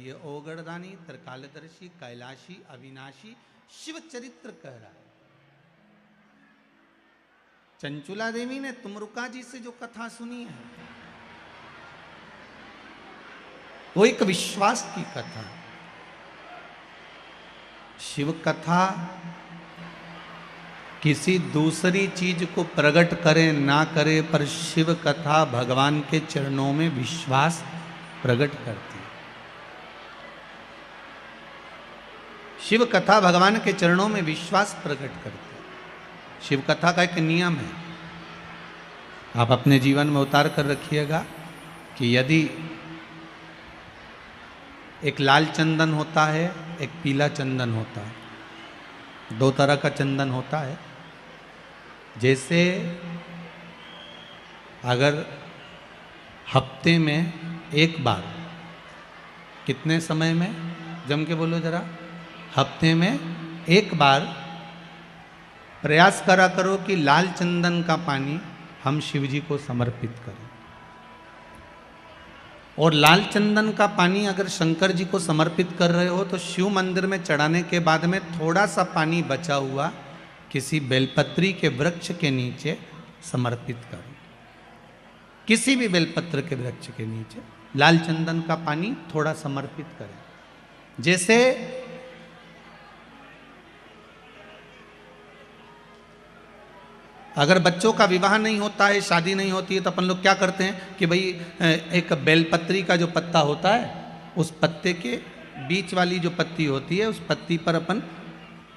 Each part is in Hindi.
ये ओगड़दानी, त्रिकालदर्शी, कैलाशी, अविनाशी शिव चरित्र कह रहा है। चंचुला देवी ने तुमरुका जी से जो कथा सुनी है वो एक विश्वास की कथा है। शिव कथा किसी दूसरी चीज को प्रकट करे ना करे, पर शिव कथा भगवान के चरणों में विश्वास प्रकट करती है। शिव कथा भगवान के चरणों में विश्वास प्रकट करती है। शिव कथा का एक नियम है, आप अपने जीवन में उतार कर रखिएगा कि यदि एक लाल चंदन होता है, एक पीला चंदन होता है, दो तरह का चंदन होता है। जैसे अगर हफ्ते में एक बार, कितने समय में, जम के बोलो जरा, हफ्ते में एक बार प्रयास करा करो कि लाल चंदन का पानी हम शिव जी को समर्पित करें। और लाल चंदन का पानी अगर शंकर जी को समर्पित कर रहे हो तो शिव मंदिर में चढ़ाने के बाद में थोड़ा सा पानी बचा हुआ किसी बेलपत्री के वृक्ष के नीचे समर्पित करो। किसी भी बेलपत्र के वृक्ष के नीचे लाल चंदन का पानी थोड़ा समर्पित करें। जैसे अगर बच्चों का विवाह नहीं होता है, शादी नहीं होती है, तो अपन लोग क्या करते हैं कि भाई एक बेलपत्री का जो पत्ता होता है, उस पत्ते के बीच वाली जो पत्ती होती है, उस पत्ती पर अपन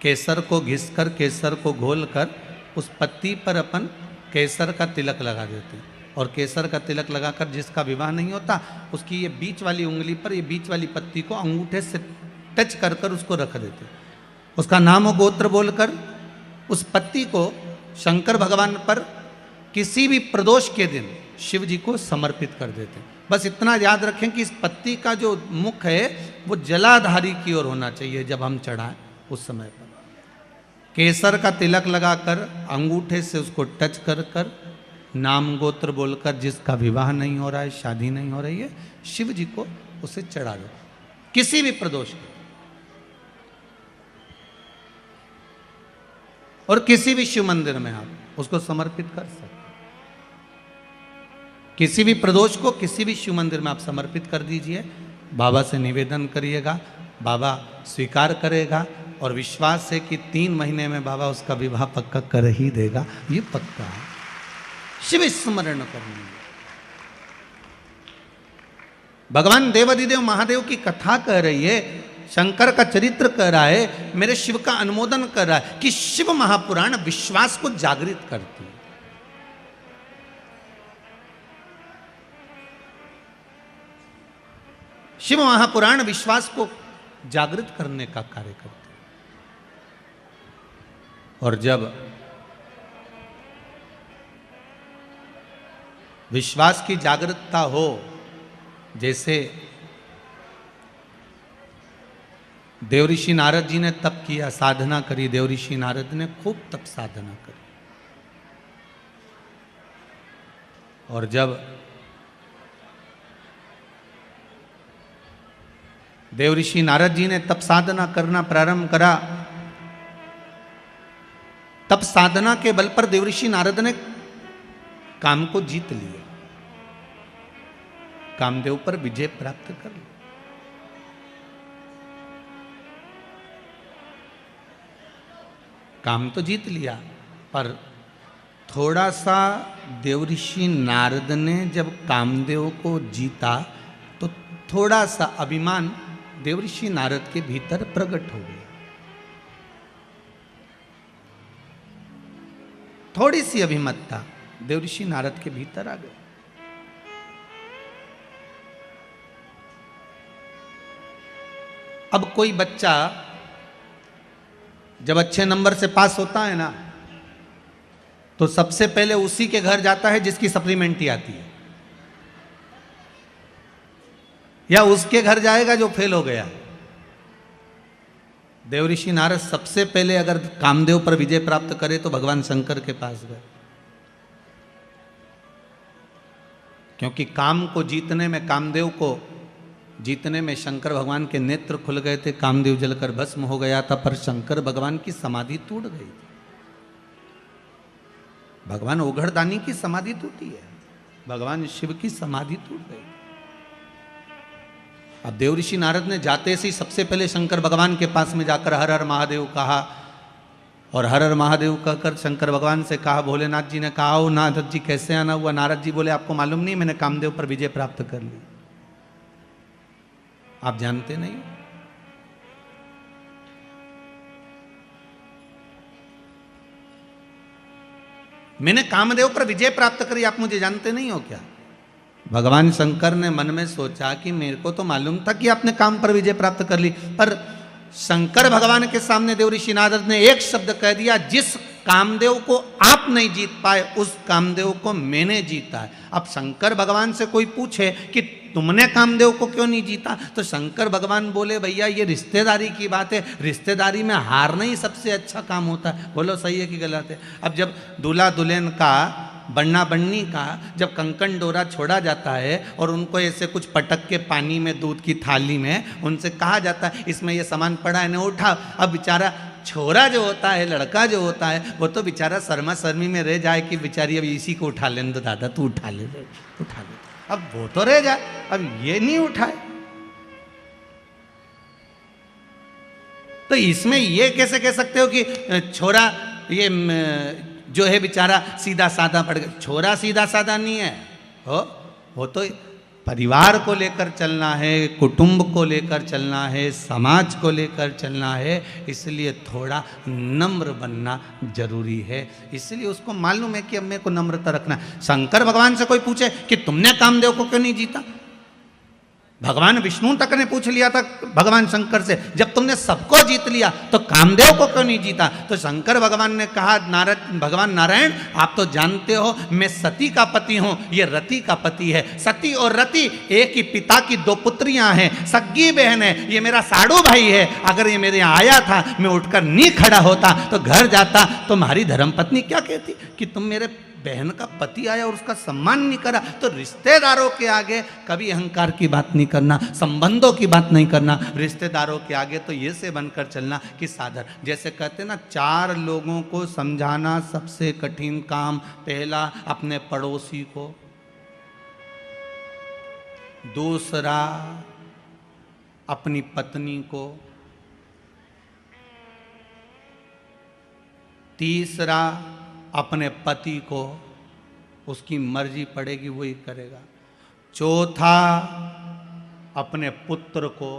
केसर को घिसकर, केसर को घोलकर उस पत्ती पर अपन केसर का तिलक लगा देते हैं। और केसर का तिलक लगाकर जिसका विवाह नहीं होता, उसकी ये बीच वाली उंगली पर ये बीच वाली पत्ती को अंगूठे से टच कर कर उसको रख देते हैं। उसका नाम और गोत्र बोलकर उस पत्ती को शंकर भगवान पर किसी भी प्रदोष के दिन शिव जी को समर्पित कर देते हैं। बस इतना याद रखें कि इस पत्ती का जो मुख है वो जलाधारी की ओर होना चाहिए। जब हम चढ़ाएं उस समय पर केसर का तिलक लगाकर अंगूठे से उसको टच कर कर नाम गोत्र बोलकर, जिसका विवाह नहीं हो रहा है, शादी नहीं हो रही है, शिव जी को उसे चढ़ा दो किसी भी प्रदोष के। और किसी भी शिव मंदिर में आप उसको समर्पित कर सकते। किसी भी प्रदोष को किसी भी शिव मंदिर में आप समर्पित कर दीजिए। बाबा से निवेदन करिएगा, बाबा स्वीकार करेगा और विश्वास है कि 3 महीने में बाबा उसका विवाह पक्का कर ही देगा। ये पक्का है। शिव स्मरण करनी है। भगवान देवाधिदेव महादेव की कथा कह रही है, शंकर का चरित्र कह रहा है, मेरे शिव का अनुमोदन कर रहा है कि शिव महापुराण विश्वास को जागृत करती है। शिव महापुराण विश्वास को जागृत करने का कार्य करते हैं। और जब विश्वास की जागृतता हो, जैसे देवऋषि नारद जी ने तप किया, साधना करी, देवऋषि नारद ने खूब तप साधना करी। और जब देवऋषि नारद जी ने तप साधना करना प्रारंभ करा, तप साधना के बल पर देवऋषि नारद ने काम को जीत लिया, कामदेव पर विजय प्राप्त कर लिया। काम तो जीत लिया, पर थोड़ा सा देवऋषि नारद ने जब कामदेव को जीता तो थोड़ा सा अभिमान देवऋषि नारद के भीतर प्रकट हो गया। थोड़ी सी अभिमतता देवऋषि नारद के भीतर आ गई। अब कोई बच्चा जब अच्छे नंबर से पास होता है ना, तो सबसे पहले उसी के घर जाता है जिसकी सप्लीमेंट्री आती है, या उसके घर जाएगा जो फेल हो गया। देवऋषि नारद सबसे पहले अगर कामदेव पर विजय प्राप्त करे तो भगवान शंकर के पास गए, क्योंकि काम को जीतने में कामदेव को जीतने में शंकर भगवान के नेत्र खुल गए थे, कामदेव जलकर भस्म हो गया था, पर शंकर भगवान की समाधि टूट गई थी। भगवान ओघड़दानी की समाधि टूटी है, भगवान शिव की समाधि टूट गई। अब देव ऋषि नारद ने जाते से ही सबसे पहले शंकर भगवान के पास में जाकर हर हर महादेव कहा, और हर हर महादेव कहकर शंकर भगवान से कहा। भोलेनाथ जी ने कहा, ओ नारद जी कैसे आना हुआ? नारद जी बोले, आपको मालूम नहीं, मैंने कामदेव पर विजय प्राप्त कर ली। आप जानते नहीं? मैंने कामदेव पर विजय प्राप्त करी, आप मुझे जानते नहीं हो क्या? भगवान शंकर ने मन में सोचा कि मेरे को तो मालूम था कि आपने काम पर विजय प्राप्त कर ली, पर शंकर भगवान के सामने देव ऋषि नारद ने एक शब्द कह दिया, जिस कामदेव को आप नहीं जीत पाए उस कामदेव को मैंने जीता है। अब शंकर भगवान से कोई पूछे कि तुमने कामदेव को क्यों नहीं जीता, तो शंकर भगवान बोले, भैया ये रिश्तेदारी की बात है, रिश्तेदारी में हारना ही सबसे अच्छा काम होता है। बोलो सही है कि गलत है? अब जब दूल्हा दुल्हन का, बन्ना बन्नी का जब कंकन डोरा छोड़ा जाता है और उनको ऐसे कुछ पटक के पानी में, दूध की थाली में उनसे कहा जाता है इसमें ये सामान पड़ा है ना, उठा। अब बेचारा छोरा जो होता है, लड़का जो होता है, वो तो बेचारा शर्मा शर्मी में रह जाए कि बेचारी अब इसी को उठा लेने दो, दादा तू उठा ले, उठा ले। अब वो तो रह जाए, अब ये नहीं उठाए। तो इसमें ये कैसे कह सकते हो कि छोरा ये जो है बेचारा सीधा साधा पड़ गया? छोरा सीधा साधा नहीं है, वो तो परिवार को लेकर चलना है, कुटुंब को लेकर चलना है, समाज को लेकर चलना है, इसलिए थोड़ा नम्र बनना जरूरी है। इसलिए उसको मालूम है कि अब मेरे को नम्रता रखना। शंकर भगवान से कोई पूछे कि तुमने कामदेव को क्यों नहीं जीता, भगवान विष्णु तक ने पूछ लिया था भगवान शंकर से, जब तुमने सबको जीत लिया तो कामदेव को क्यों नहीं जीता? तो शंकर भगवान ने कहा, भगवान नारायण आप तो जानते हो मैं सती का पति हूं, ये रति का पति है। सती और रति एक ही पिता की दो पुत्रियां हैं, सग्गी बहन है, ये मेरा साड़ू भाई है। अगर ये मेरे यहाँ आया था, मैं उठकर नहीं खड़ा होता तो घर जाता, तो हमारी धर्मपत्नी क्या कहती कि तुम मेरे बहन का पति आया और उसका सम्मान नहीं करा। तो रिश्तेदारों के आगे कभी अहंकार की बात नहीं करना, संबंधों की बात नहीं करना, रिश्तेदारों के आगे तो ये से बनकर चलना कि साधर। जैसे कहते ना, 4 लोगों को समझाना सबसे कठिन काम। पहला अपने पड़ोसी को, दूसरा अपनी पत्नी को, तीसरा अपने पति को, उसकी मर्जी पड़ेगी वही करेगा। चौथा अपने पुत्र को।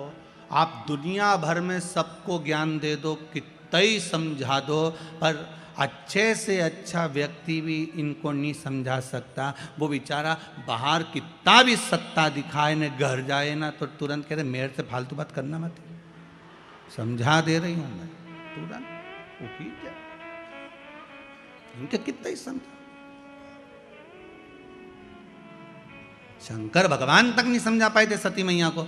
आप दुनिया भर में सबको ज्ञान दे दो, कितना ही समझा दो, पर अच्छे से अच्छा व्यक्ति भी इनको नहीं समझा सकता। वो बेचारा बाहर कितना भी सत्ता दिखाए न, घर जाए ना तो तुरंत कह रहे मेरे से फालतू बात करना मत, समझा दे रही हूं मैं, तुरंत उठी जाए। इनके कितना ही समझा, शंकर भगवान तक नहीं समझा पाए थे सती मैया को।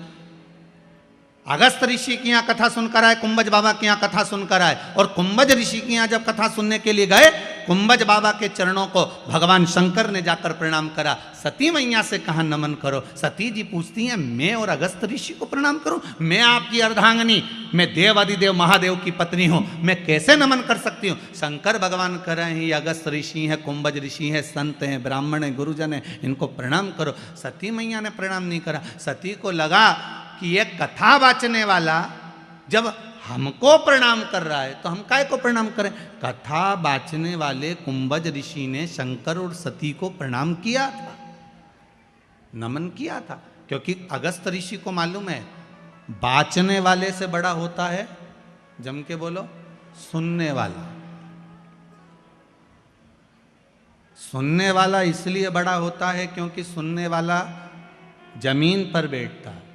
अगस्त ऋषि की यहाँ कथा सुनकर आए, कुंभज बाबा की यहाँ कथा सुनकर आए, और कुंभज ऋषि की यहाँ जब कथा सुनने के लिए गए, कुंभज बाबा के चरणों को भगवान शंकर ने जाकर प्रणाम करा। सती मैया से कहा नमन करो। सती जी पूछती हैं, मैं और अगस्त ऋषि को प्रणाम करूं? मैं आपकी अर्धांगिनी, मैं देवादिदेव महादेव की पत्नी हूं, मैं कैसे नमन कर सकती हूं? शंकर भगवान कह रहे हैं, ये अगस्त ऋषि हैं, कुंभज ऋषि हैं, संत हैं, ब्राह्मण हैं, गुरुजन हैं, इनको प्रणाम करो। सती मैया ने प्रणाम नहीं करा। सती को लगा कि ये कथा वाचने वाला जब हमको प्रणाम कर रहा है तो हम काय को प्रणाम करें? कथा वाचने वाले कुंभज ऋषि ने शंकर और सती को प्रणाम किया था, नमन किया था, क्योंकि अगस्त ऋषि को मालूम है वाचने वाले से बड़ा होता है, जम के बोलो, सुनने वाला। सुनने वाला इसलिए बड़ा होता है क्योंकि सुनने वाला जमीन पर बैठता है।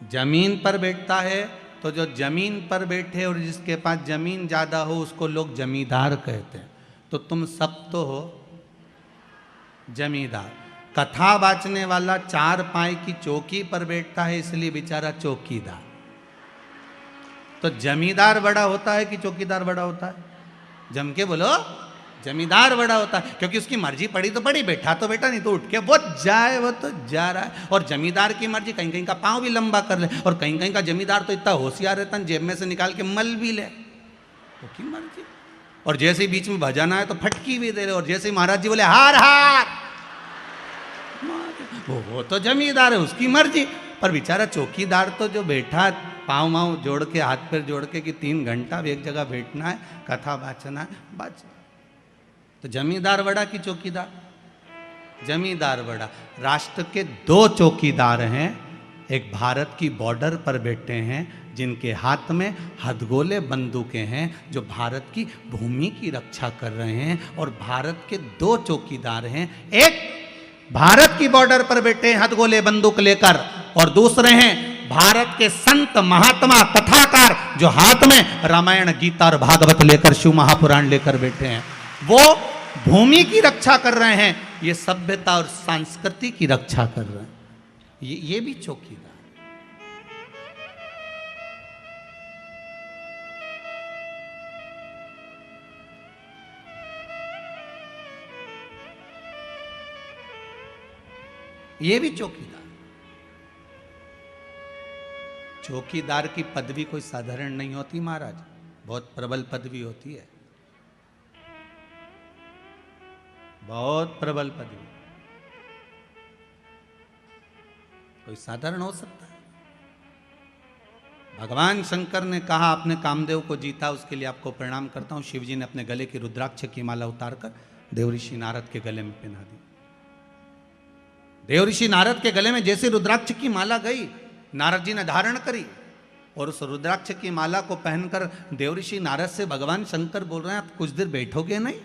जमीन पर बैठता है तो जो जमीन पर बैठे और जिसके पास जमीन ज़्यादा हो उसको लोग जमींदार कहते हैं। तो तुम सब तो हो जमींदार। कथा वाचने वाला 4 पाई की चौकी पर बैठता है, इसलिए बेचारा चौकीदार। तो जमींदार बड़ा होता है कि चौकीदार बड़ा होता है? जम के बोलो, जमींदार बड़ा होता है, क्योंकि उसकी मर्जी पड़ी तो पड़ी, बैठा तो बैठा, नहीं तो उठ के वो जाए, वो तो जा रहा है। और जमींदार की मर्जी, कहीं कहीं का पाँव भी लंबा कर ले, और कहीं कहीं का जमींदार तो इतना होशियार रहता है जेब में से निकाल के मल भी ले, उसकी मर्जी। और जैसे ही बीच में भजन आए तो फटकी भी दे रहे, और जैसे ही महाराज जी बोले हार हार, वो तो जमींदार है, उसकी मर्जी। पर बेचारा चौकीदार तो जो बैठा पाँव माँव जोड़ के, हाथ पैर जोड़ के कि 3 घंटा एक जगह बैठना है, कथा वाचना है, बस। तो जमींदार बड़ा कि चौकीदार? जमींदार बड़ा। राष्ट्र के 2 चौकीदार हैं, एक भारत की बॉर्डर पर बैठे हैं जिनके हाथ में हथगोले बंदूकें हैं, जो भारत की भूमि की रक्षा कर रहे हैं। और भारत के 2 चौकीदार हैं, एक भारत की बॉर्डर पर बैठे हैं हथगोले बंदूक लेकर, और दूसरे हैं भारत के संत महात्मा कथाकार जो हाथ में रामायण गीता और भागवत लेकर, शिव महापुराण लेकर बैठे हैं। वो भूमि की रक्षा कर रहे हैं, ये सभ्यता और संस्कृति की रक्षा कर रहे हैं। ये भी चौकीदार। ये भी चौकीदार। चौकीदार की पदवी कोई साधारण नहीं होती महाराज, बहुत प्रबल पदवी होती है, बहुत प्रबल पदवी। कोई साधारण हो सकता है? भगवान शंकर ने कहा आपने कामदेव को जीता, उसके लिए आपको प्रणाम करता हूं। शिवजी ने अपने गले की रुद्राक्ष की माला उतारकर देवऋषि नारद के गले में पहना दी। देवऋषि नारद के गले में जैसे रुद्राक्ष की माला गई, नारद जी ने धारण करी, और उस रुद्राक्ष की माला को पहनकर देवऋषि नारद से भगवान शंकर बोल रहे हैं आप कुछ देर बैठोगे नहीं,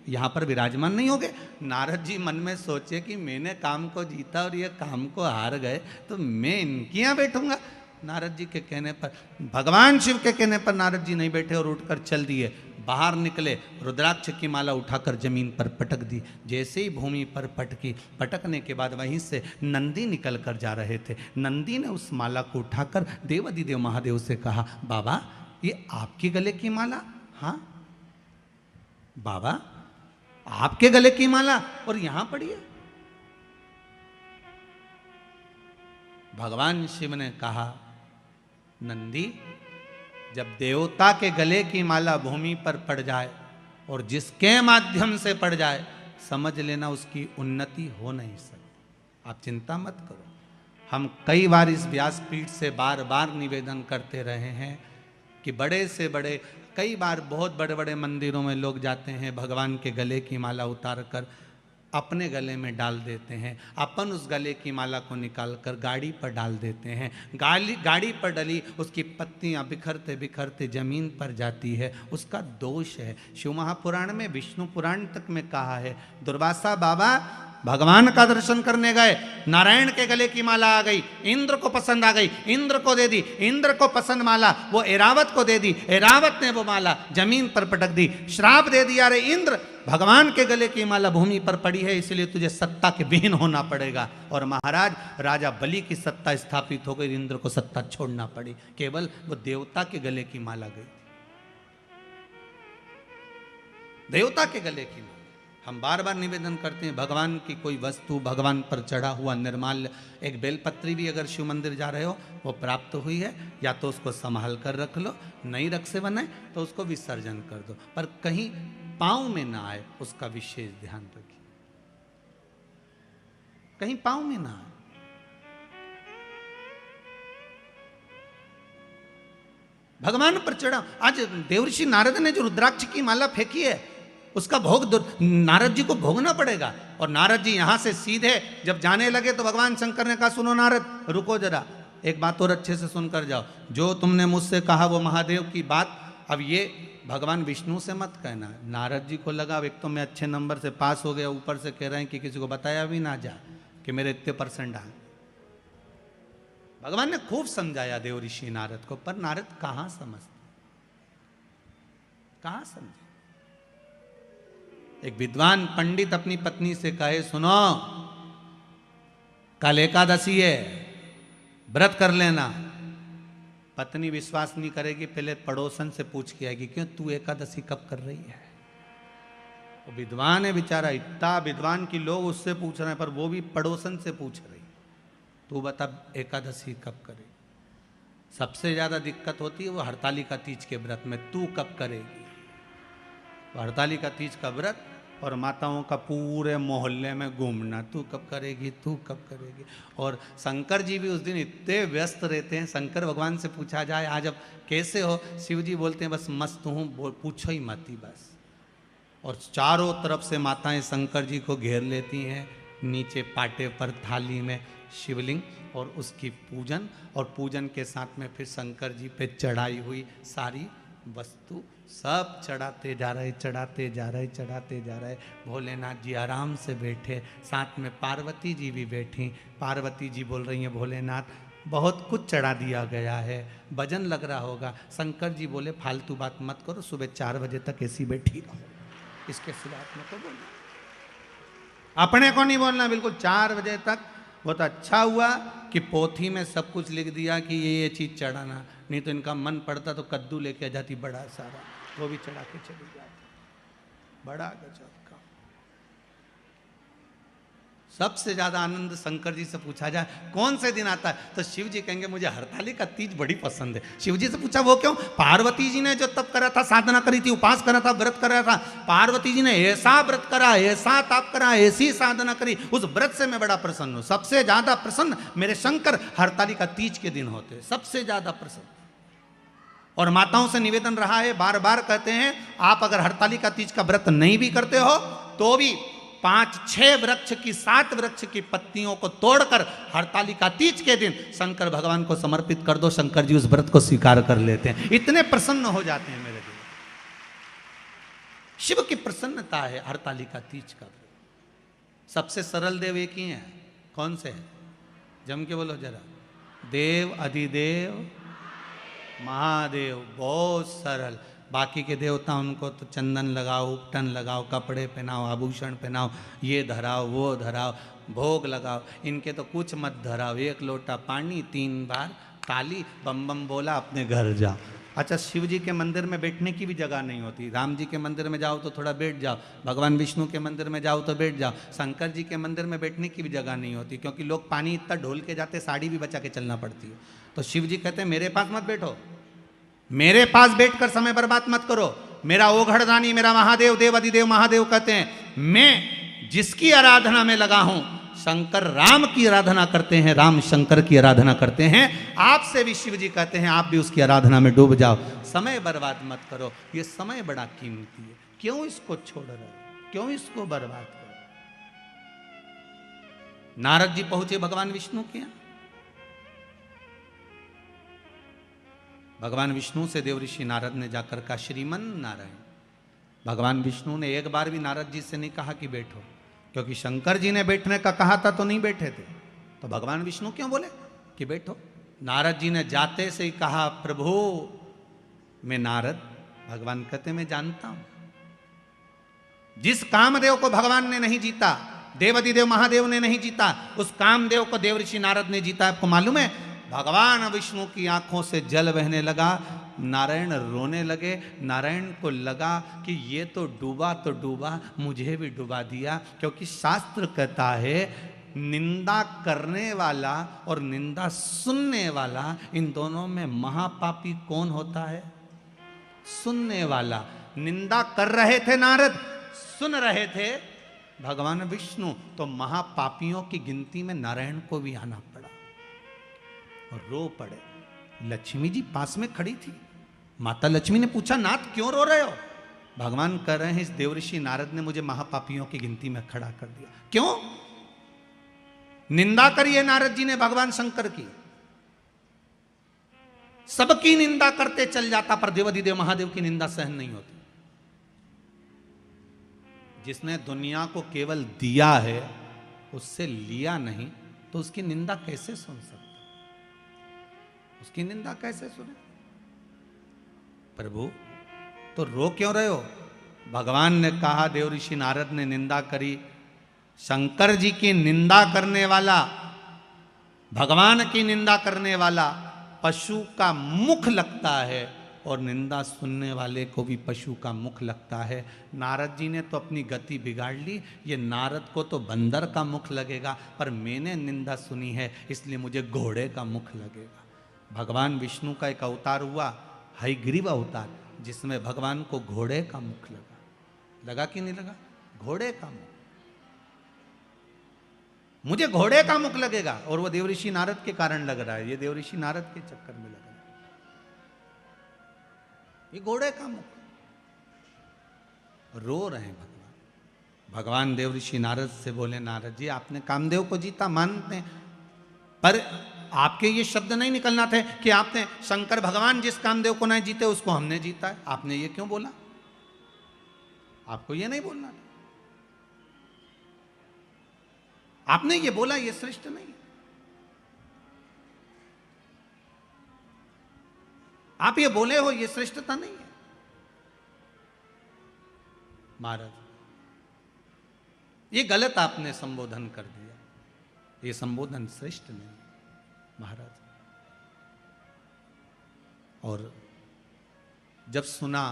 यहाँ पर विराजमान नहीं होगे? नारद जी मन में सोचे कि मैंने काम को जीता और ये काम को हार गए, तो मैं इनके यहाँ बैठूंगा। नारद जी के कहने पर, भगवान शिव के कहने पर नारद जी नहीं बैठे और उठकर चल दिए। बाहर निकले, रुद्राक्ष की माला उठाकर जमीन पर पटक दी। जैसे ही भूमि पर पटकी, पटकने के बाद वहीं से नंदी निकल कर जा रहे थे। नंदी ने उस माला को उठाकर देवाधिदेव महादेव से कहा, बाबा ये आपके गले की माला? हाँ बाबा आपके गले की माला, और यहां पड़ी है। भगवान शिव ने कहा, नंदी जब देवता के गले की माला भूमि पर पड़ जाए और जिसके माध्यम से पड़ जाए, समझ लेना उसकी उन्नति हो नहीं सकती। आप चिंता मत करो। हम कई बार इस व्यासपीठ से बार बार निवेदन करते रहे हैं कि बड़े से बड़े, कई बार बहुत बड़े बड़े मंदिरों में लोग जाते हैं, भगवान के गले की माला उतार कर अपने गले में डाल देते हैं। अपन उस गले की माला को निकाल कर गाड़ी पर डाल देते हैं। गाड़ी पर डली उसकी पत्तियां बिखरते बिखरते जमीन पर जाती है, उसका दोष है। शिव महापुराण में, विष्णु पुराण तक में कहा है, दुर्वासा बाबा भगवान का दर्शन करने गए, नारायण के गले की माला आ गई, इंद्र को पसंद आ गई, इंद्र को दे दी, इंद्र को पसंद माला वो एरावत को दे दी, एरावत ने वो माला जमीन पर पटक दी, श्राप दे दिया, अरे इंद्र भगवान के गले की माला भूमि पर पड़ी है, इसलिए तुझे सत्ता के विहीन होना पड़ेगा। और महाराज राजा बलि की सत्ता स्थापित हो गई, इंद्र को सत्ता छोड़ना पड़ी, केवल वो देवता के गले की माला गई, देवता के गले की माला। हम बार बार निवेदन करते हैं, भगवान की कोई वस्तु, भगवान पर चढ़ा हुआ निर्माल्य, एक बेलपत्री भी अगर शिव मंदिर जा रहे हो वो प्राप्त हुई है, या तो उसको संभाल कर रख लो, नहीं रख से बनाए तो उसको विसर्जन कर दो, पर कहीं पांव में ना आए उसका विशेष ध्यान रखिए, कहीं पांव में ना आए। भगवान पर चढ़ा, आज देवर्षि नारद ने जो रुद्राक्ष की माला फेंकी है उसका भोग नारद जी को भोगना पड़ेगा। और नारद जी यहां से सीधे जब जाने लगे तो भगवान शंकर ने कहा, सुनो नारद रुको जरा, एक बात और अच्छे से सुनकर जाओ, जो तुमने मुझसे कहा वो महादेव की बात अब ये भगवान विष्णु से मत कहना। नारद जी को लगा एक तो मैं अच्छे नंबर से पास हो गया, ऊपर से कह रहे हैं कि किसी को बताया भी ना जा कि मेरे इतने % आए। भगवान ने खूब समझाया देवऋषि नारद को, पर नारद कहां समझते, कहां समझे। एक विद्वान पंडित अपनी पत्नी से कहे, सुनो कल एकादशी है, व्रत कर लेना। पत्नी विश्वास नहीं करेगी, पहले पड़ोसन से पूछ के आएगी, क्यों तू एकादशी कब कर रही है? वो विद्वान है बेचारा, इतना विद्वान कि लोग उससे पूछ रहे हैं, पर वो भी पड़ोसन से पूछ रही, तू बता एकादशी कब करे। सबसे ज्यादा दिक्कत होती है वो हरतालिका तीज के व्रत में, तू कब करेगी। हरतालिका तीज का व्रत और माताओं का पूरे मोहल्ले में घूमना, तू कब करेगी, तू कब करेगी। और शंकर जी भी उस दिन इतने व्यस्त रहते हैं, शंकर भगवान से पूछा जाए आज अब कैसे हो, शिव जी बोलते हैं बस मस्त हूँ, पूछो ही मत ही बस। और चारों तरफ से माताएं शंकर जी को घेर लेती हैं, नीचे पाटे पर थाली में शिवलिंग और उसकी पूजन, और पूजन के साथ में फिर शंकर जी पे चढ़ाई हुई सारी वस्तु सब चढ़ाते जा रहे, चढ़ाते जा रहे, चढ़ाते जा रहे। भोलेनाथ जी आराम से बैठे, साथ में पार्वती जी भी बैठी। पार्वती जी बोल रही हैं भोलेनाथ बहुत कुछ चढ़ा दिया गया है, भजन लग रहा होगा। शंकर जी बोले फालतू बात मत करो, सुबह 4 बजे तक ऐसी बैठी रहो, इसके सिवा में तो बोलना, अपने को नहीं बोलना बिल्कुल 4 बजे तक। बहुत अच्छा हुआ कि पोथी में सब कुछ लिख दिया कि ये चीज़ चढ़ाना, नहीं तो इनका मन पड़ता तो कद्दू लेके आ जाती बड़ा सारा, वो भी चढ़ा के चली जाती। बड़ा गजब का। सबसे ज्यादा आनंद शंकर जी से पूछा जाए कौन से दिन आता है, तो शिव जी कहेंगे मुझे हरतालिका तीज बड़ी पसंद है। शिव जी से पूछा वो क्यों, पार्वती जी ने जो तप करा था, साधना करी थी, उपास करा था, व्रत करा था, पार्वती जी ने ऐसा व्रत करा, ऐसा तप करा, ऐसी साधना करी, उस व्रत से मैं बड़ा प्रसन्न हूं। सबसे ज्यादा प्रसन्न मेरे शंकर हरतालिका तीज के दिन होते, सबसे ज्यादा प्रसन्न। और माताओं से निवेदन रहा है, बार बार कहते हैं आप अगर हरतालिका तीज का व्रत नहीं भी करते हो तो भी 5-6 वृक्ष की 7 वृक्ष की पत्तियों को तोड़कर हरतालिका तीज के दिन शंकर भगवान को समर्पित कर दो, शंकर जी उस व्रत को स्वीकार कर लेते हैं, इतने प्रसन्न हो जाते हैं मेरे दिल। शिव की प्रसन्नता है हरतालिका तीज का। सबसे सरल देव एक ही है, कौन से है, जम के बोलो जरा, देव अधिदेव महादेव, बहुत सरल। बाकी के देवता उनको तो चंदन लगाओ, उपटन लगाओ, कपड़े पहनाओ, आभूषण पहनाओ, ये धराओ वो धराओ, भोग लगाओ, इनके तो कुछ मत धराओ, 1 लोटा पानी 3 बार ताली, बम बम बोला, अपने घर जाओ। अच्छा, शिव जी के मंदिर में बैठने की भी जगह नहीं होती। राम जी के मंदिर में जाओ तो थोड़ा बैठ जाओ, भगवान विष्णु के मंदिर में जाओ तो बैठ जाओ, शंकर जी के मंदिर में बैठने की भी जगह नहीं होती, क्योंकि लोग पानी इतना ढोल के जाते, साड़ी भी बचा के चलना पड़ती है। तो शिव जी कहते हैं मेरे पास मत बैठो, मेरे पास बैठकर समय बर्बाद मत करो। मेरा ओघड़दानी, मेरा महादेव, देव अधिदेव महादेव कहते हैं, मैं जिसकी आराधना में लगा हूं, शंकर राम की आराधना करते हैं, राम शंकर की आराधना करते हैं। आपसे भी शिव जी कहते हैं आप भी उसकी आराधना में डूब जाओ, समय बर्बाद मत करो, ये समय बड़ा कीमती है, क्यों इसको छोड़ रहे हो, क्यों इसको बर्बाद करो। नारद जी पहुंचे भगवान विष्णु के यहां, भगवान विष्णु से देव ऋषि नारद ने जाकर कहा श्रीमन नारायण। भगवान विष्णु ने एक बार भी नारद जी से नहीं कहा कि बैठो, क्योंकि शंकर जी ने बैठने का कहा था तो नहीं बैठे थे, तो भगवान विष्णु क्यों बोले कि बैठो। नारद जी ने जाते से ही कहा प्रभु मैं नारद। भगवान कहते मैं जानता हूं, जिस कामदेव को भगवान ने नहीं जीता, देवाधिदेव महादेव ने नहीं जीता, उस कामदेव को देव ऋषि नारद ने जीता। आपको मालूम है, भगवान विष्णु की आंखों से जल बहने लगा, नारायण रोने लगे। नारायण को लगा कि ये तो डूबा, मुझे भी डुबा दिया, क्योंकि शास्त्र कहता है निंदा करने वाला और निंदा सुनने वाला, इन दोनों में महापापी कौन होता है, सुनने वाला। निंदा कर रहे थे नारद, सुन रहे थे भगवान विष्णु, तो महापापियों की गिनती में नारायण को भी आना पड़ा और रो पड़े। लक्ष्मी जी पास में खड़ी थी, माता लक्ष्मी ने पूछा नाथ क्यों रो रहे हो। भगवान कह रहे हैं इस देवऋषि नारद ने मुझे महापापियों की गिनती में खड़ा कर दिया। क्यों निंदा करी है नारद जी ने भगवान शंकर की, सबकी निंदा करते चल जाता, पर देवाधिदेव महादेव की निंदा सहन नहीं होती। जिसने दुनिया को केवल दिया है, उससे लिया नहीं, तो उसकी निंदा कैसे सुन सकते, उसकी निंदा कैसे सुने। प्रभु तो रो क्यों रहे हो। भगवान ने कहा, देव ऋषि नारद ने निंदा करी, शंकर जी की निंदा करने वाला, भगवान की निंदा करने वाला पशु का मुख लगता है, और निंदा सुनने वाले को भी पशु का मुख लगता है। नारद जी ने तो अपनी गति बिगाड़ ली, ये नारद को तो बंदर का मुख लगेगा, पर मैंने निंदा सुनी है इसलिए मुझे घोड़े का मुख लगेगा। भगवान विष्णु का एक अवतार हुआ, हयग्रीव अवतार, जिसमें भगवान को घोड़े का मुख लगा कि नहीं लगा? घोड़े का मुख, मुझे घोड़े का मुख लगेगा, और वो देवऋषि नारद के कारण लग रहा है, ये देवऋषि नारद के चक्कर में लग रहा है, ये घोड़े का मुख। रो रहे हैं भगवान। भगवान देवऋषि नारद से बोले, नारद जी आपने कामदेव को जीता मानते हैं, पर आपके ये शब्द नहीं निकलना थे कि आपने शंकर भगवान जिस कामदेव को नहीं जीते उसको हमने जीता है। आपने ये क्यों बोला? आपको ये नहीं बोलना था, आपने ये बोला, ये श्रेष्ठ नहीं। आप ये बोले हो, ये श्रेष्ठता नहीं है। महाराज ये गलत आपने संबोधन कर दिया, ये संबोधन श्रेष्ठ नहीं महाराज। और जब सुना,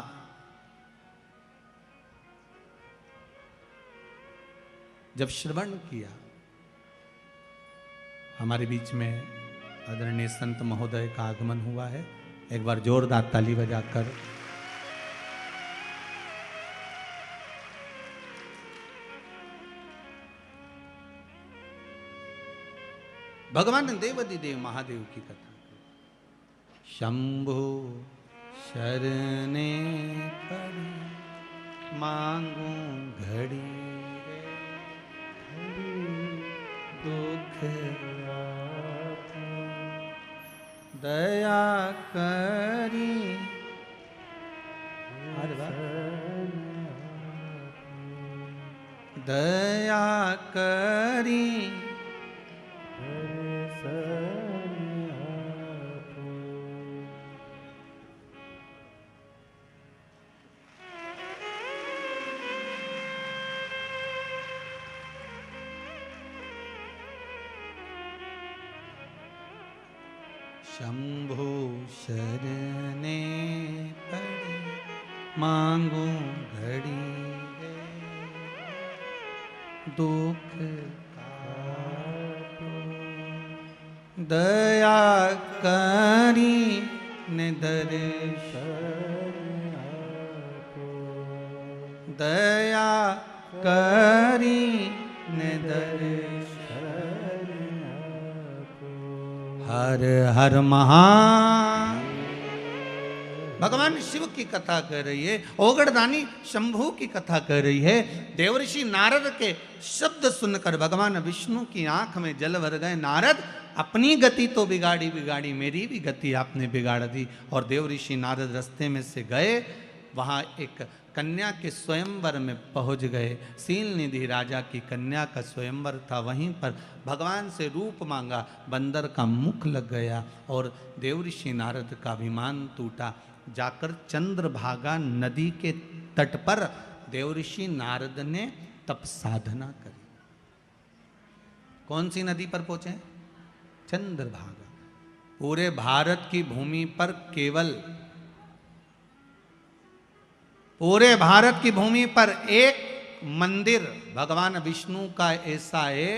जब श्रवण किया, हमारे बीच में आदरणीय संत महोदय का आगमन हुआ है, एक बार जोरदार ताली बजाकर भगवान देवाधिदेव महादेव की कथा। शंभु शरणे पड़ी मांगू घड़ी दुख दया करी। दया करी शंभु शरणे पड़ी मांगू घड़ी दुख दया करी ने दर्शन दया करी ने दर्शन। हर हर महा भगवान शिव की कथा कर रही है, ओगड़दानी शंभू की कथा कर रही है। देवऋषि नारद के शब्द सुनकर भगवान विष्णु की आंख में जल भर गए। नारद अपनी गति तो बिगाड़ी बिगाड़ी, मेरी भी गति आपने बिगाड़ दी। और देवऋषि नारद रास्ते में से गए, वहां एक कन्या के स्वयंवर में पहुंच गए। सील निधि राजा की कन्या का स्वयंवर था, वहीं पर भगवान से रूप मांगा, बंदर का मुख लग गया और देवऋषि नारद का अभिमान टूटा। जाकर चंद्रभागा नदी के तट पर देवऋषि नारद ने तप साधना करी। कौन सी नदी पर पहुंचे? चंद्रभागा। पूरे भारत की भूमि पर केवल, पूरे भारत की भूमि पर एक मंदिर भगवान विष्णु का ऐसा है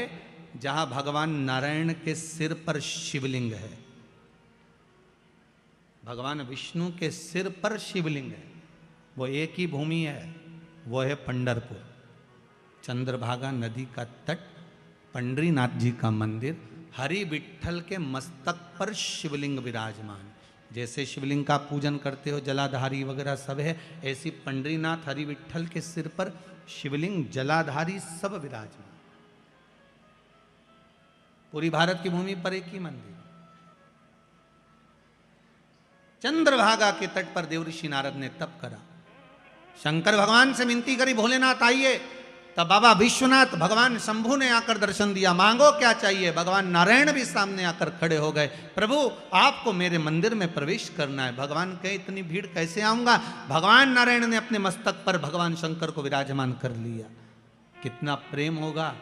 जहां भगवान नारायण के सिर पर शिवलिंग है। भगवान विष्णु के सिर पर शिवलिंग है, वो एक ही भूमि है, वो है पंढरपुर। चंद्रभागा नदी का तट, पंडरीनाथ जी का मंदिर, हरि विठ्ठल के मस्तक पर शिवलिंग विराजमान। जैसे शिवलिंग का पूजन करते हो, जलाधारी वगैरह सब है, ऐसी पंडरीनाथ हरि विठ्ठल के सिर पर शिवलिंग, जलाधारी सब विराजमान। पूरी भारत की भूमि पर एक ही मंदिर। चंद्रभागा के तट पर देवऋषि नारद ने तप करा, शंकर भगवान से विनती करी, भोलेनाथ आइए। तब बाबा विश्वनाथ भगवान शंभु ने आकर दर्शन दिया, मांगो क्या चाहिए। भगवान नारायण भी सामने आकर खड़े हो गए, प्रभु आपको मेरे मंदिर में प्रवेश करना है। भगवान कहे इतनी भीड़ कैसे आऊंगा। भगवान नारायण ने अपने मस्तक पर भगवान शंकर को विराजमान कर लिया। कितना प्रेम होगा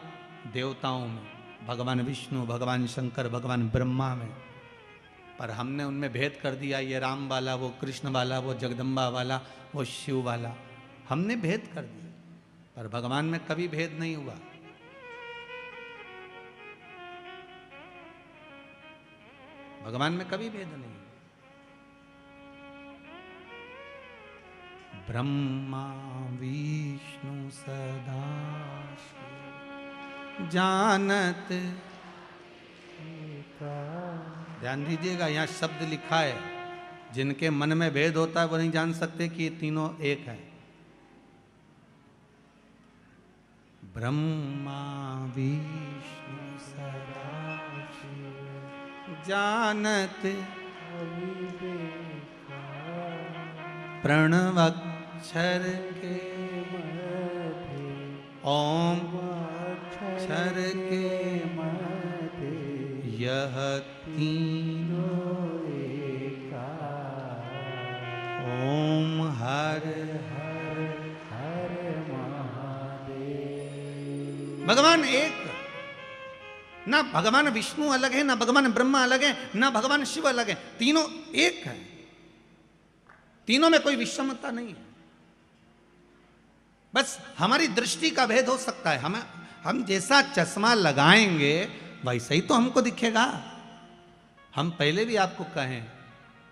देवताओं में, भगवान विष्णु, भगवान शंकर, भगवान ब्रह्मा में। पर हमने उनमें भेद कर दिया, ये राम वाला, वो कृष्ण वाला, वो जगदम्बा वाला, वो शिव वाला, हमने भेद कर दिया। पर भगवान में कभी भेद नहीं हुआ। भगवान में कभी भेद नहीं। ब्रह्मा विष्णु सदा जानत। ध्यान दीजिएगा, यहाँ शब्द लिखा है, जिनके मन में भेद होता है वो नहीं जान सकते कि ये तीनों एक है। ब्रह्मा विष्णु सदा जानत प्रणवक्षर के ओम अक्षर के यह तीनों एकार। ओम हर हर हर महादेव। भगवान एक, ना भगवान विष्णु अलग है, ना भगवान ब्रह्मा अलग है, ना भगवान शिव अलग है, तीनों एक है। तीनों में कोई विषमता नहीं है। बस हमारी दृष्टि का भेद हो सकता है। हम जैसा चश्मा लगाएंगे वैसा ही तो हमको दिखेगा। हम पहले भी आपको कहें,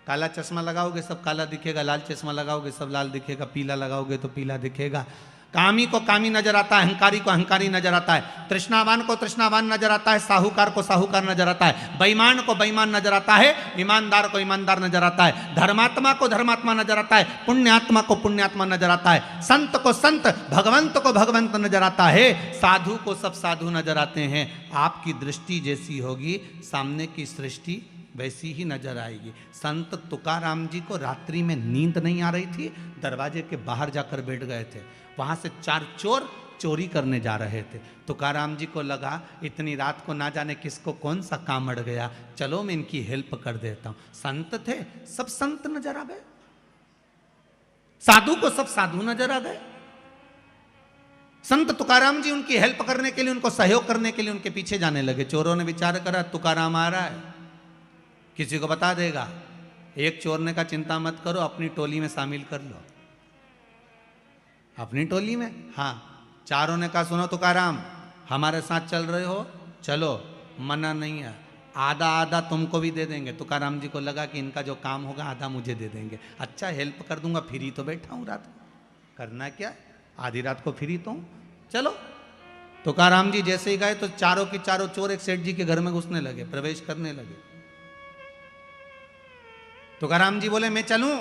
काला चश्मा लगाओगे सब काला दिखेगा, लाल चश्मा लगाओगे सब लाल दिखेगा, पीला लगाओगे तो पीला दिखेगा। कामी को कामी नजर आता है, अहंकारी को अहंकारी नजर आता है, तृष्णावान को तृष्णावान नजर आता है, साहूकार को साहूकार नजर आता है, बेईमान को बेईमान नजर आता है, ईमानदार को ईमानदार नजर आता है, धर्मात्मा को धर्मात्मा नजर आता है, पुण्यात्मा को पुण्यात्मा नजर आता है, संत को संत, भगवंत को भगवंत नजर आता है, साधु को सब साधु नजर आते हैं। आपकी दृष्टि जैसी होगी सामने की सृष्टि वैसी ही नजर आएगी। संत तुकाराम जी को रात्रि में नींद नहीं आ रही थी, दरवाजे के बाहर जाकर बैठ गए थे। वहां से 4 चोर चोरी करने जा रहे थे। तुकाराम जी को लगा इतनी रात को ना जाने किसको कौन सा काम अड़ गया, चलो मैं इनकी हेल्प कर देता हूं। संत थे, सब संत नजर आ गए, साधु को सब साधु नजर आ गए। संत तुकाराम जी उनकी हेल्प करने के लिए, उनको सहयोग करने के लिए उनके पीछे जाने लगे। चोरों ने विचार करा तुकाराम आ रहा है, किसी को बता देगा। एक चोर ने कहा चिंता मत करो, अपनी टोली में शामिल कर लो। अपनी टोली में, हाँ। चारों ने कहा सुनो तुकाराम, हमारे साथ चल रहे हो, चलो, मना नहीं है, आधा आधा तुमको भी दे देंगे। तुकाराम जी को लगा कि इनका जो काम होगा आधा मुझे दे देंगे। अच्छा, हेल्प कर दूंगा, फ्री तो बैठा हूं रात को, करना क्या, आधी रात को फ्री तो हूं, चलो। तुकाराम जी जैसे ही गए तो चारों की चारों चोर एक सेठ जी के घर में घुसने लगे, प्रवेश करने लगे। तुकाराम जी बोले मैं चलूं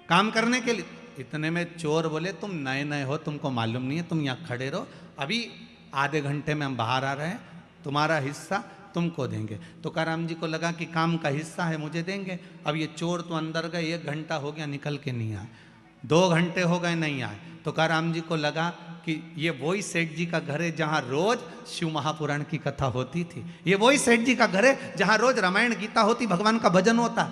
काम करने के लिए। इतने में चोर बोले तुम नए नए हो, तुमको मालूम नहीं है, तुम यहाँ खड़े रहो, अभी आधे घंटे में हम बाहर आ रहे हैं, तुम्हारा हिस्सा तुमको देंगे। तुकाराम जी को लगा कि काम का हिस्सा है, मुझे देंगे। अब ये चोर तो अंदर गए, 1 घंटा हो गया निकल के नहीं आए, 2 घंटे हो गए नहीं आए। तुकाराम जी को लगा कि ये वही सेठ जी का घर है जहाँ रोज शिव महापुराण की कथा होती थी, ये वही सेठ जी का घर है जहाँ रोज रामायण गीता होती, भगवान का भजन होता।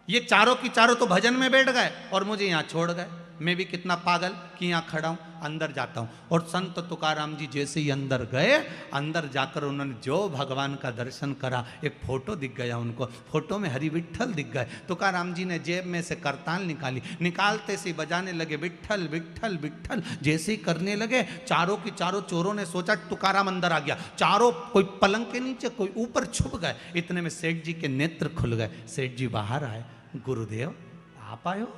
ये चारों की चारों तो भजन में बैठ गए और मुझे यहाँ छोड़ गए। मैं भी कितना पागल कि यहाँ खड़ा हूँ, अंदर जाता हूँ। और संत तुकाराम जी जैसे ही अंदर गए, अंदर जाकर उन्होंने जो भगवान का दर्शन करा, एक फोटो दिख गया उनको, फोटो में हरि विठ्ठल दिख गए। तुकाराम जी ने जेब में से करताल निकाली, निकालते से बजाने लगे विठ्ठल विठ्ठल विठ्ठल। जैसे ही करने लगे, चारों की चारों चोरों ने सोचा तुकाराम अंदर आ गया, चारों कोई पलंग के नीचे कोई ऊपर छुप गए। इतने में सेठ जी के नेत्र खुल गए, सेठ जी बाहर आए, गुरुदेव आप आए हो।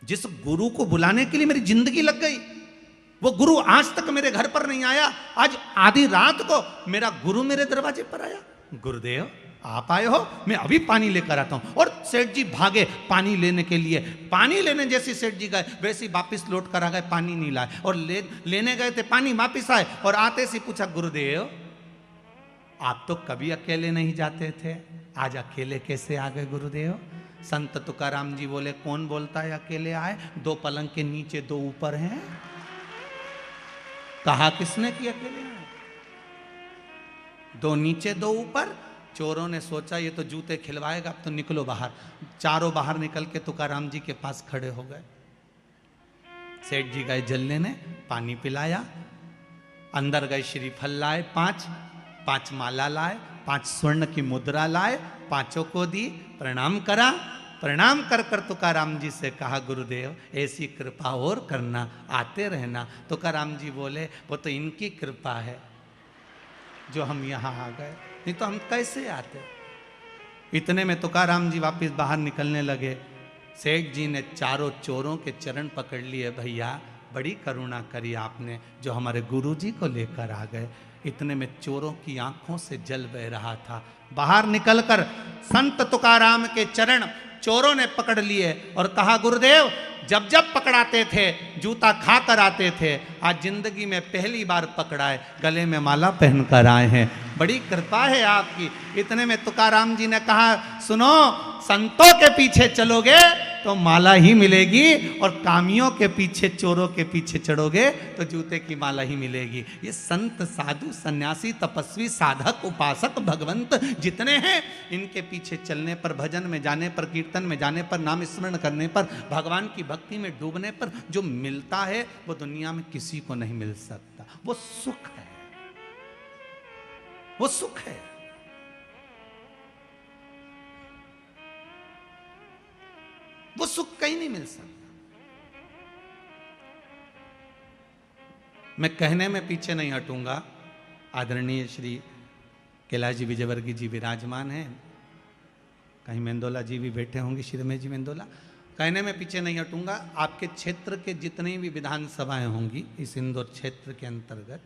जिस गुरु को बुलाने के लिए मेरी जिंदगी लग गई, वो गुरु आज तक मेरे घर पर नहीं आया, आज आधी रात को मेरा गुरु मेरे दरवाजे पर आया। गुरुदेव आप आए हो, मैं अभी पानी लेकर आता हूं। और सेठ जी भागे पानी लेने के लिए। पानी लेने जैसे सेठ जी गए वैसे ही वापिस लौट कर आ गए, पानी नहीं लाए। और लेने गए थे पानी, वापिस आए और आते से पूछा गुरुदेव आप तो कभी अकेले नहीं जाते थे, आज अकेले कैसे आ गए गुरुदेव। संत तुकाराम जी बोले कौन बोलता है अकेले आए, 2 पलंग के नीचे 2 ऊपर हैं, कहा किसने कि अकेले आए, 2 नीचे 2 ऊपर। चोरों ने सोचा ये तो जूते खिलवाएगा, अब तो निकलो बाहर। चारों बाहर निकल के तुकाराम जी के पास खड़े हो गए। सेठ जी गए जल लेने, पानी पिलाया, अंदर गए श्रीफल लाए 5, 5 माला लाए, 5 स्वर्ण की मुद्रा लाए, 5 को दी, प्रणाम करा। प्रणाम कर कर तुकाराम जी से कहा, गुरुदेव ऐसी कृपा और करना, आते रहना। तुकाराम जी बोले, वो तो इनकी कृपा है जो हम यहाँ आ गए, नहीं तो हम कैसे आते। इतने में तुकाराम जी वापस बाहर निकलने लगे। सेठ जी ने चारों चोरों के चरण पकड़ लिए, भैया बड़ी करुणा करी आपने जो हमारे गुरुजी को लेकर आ गए। इतने में चोरों की आंखों से जल बह रहा था। बाहर निकलकर संत तुकाराम के चरण चोरों ने पकड़ लिए और कहा, गुरुदेव जब जब पकड़ाते थे जूता खा कर आते थे, आज जिंदगी में पहली बार पकड़ाए, गले में माला पहनकर आए हैं, बड़ी कृपा है आपकी। इतने में तुकाराम जी ने कहा, सुनो, संतों के पीछे चलोगे तो माला ही मिलेगी, और कामियों के पीछे, चोरों के पीछे चढ़ोगे तो जूते की माला ही मिलेगी। ये संत, साधु, सन्यासी, तपस्वी, साधक, उपासक, भगवंत जितने हैं, इनके पीछे चलने पर, भजन में जाने पर, कीर्तन में जाने पर, नाम स्मरण करने पर, भगवान की भक्ति में डूबने पर जो मिलता है वो दुनिया में किसी को नहीं मिल सकता। वो सुख है, वो सुख है। वो सुख कहीं नहीं मिल सकता। मैं कहने में पीछे नहीं हटूंगा। आदरणीय श्री कैलाश जी विजयवर्गीय जी विराजमान हैं, कहीं मेंदोला जी भी बैठे होंगे, श्री रमेश जी मेंदोला। कहने में पीछे नहीं हटूंगा। आपके क्षेत्र के जितनी भी विधानसभाएं होंगी इस इंदौर क्षेत्र के अंतर्गत,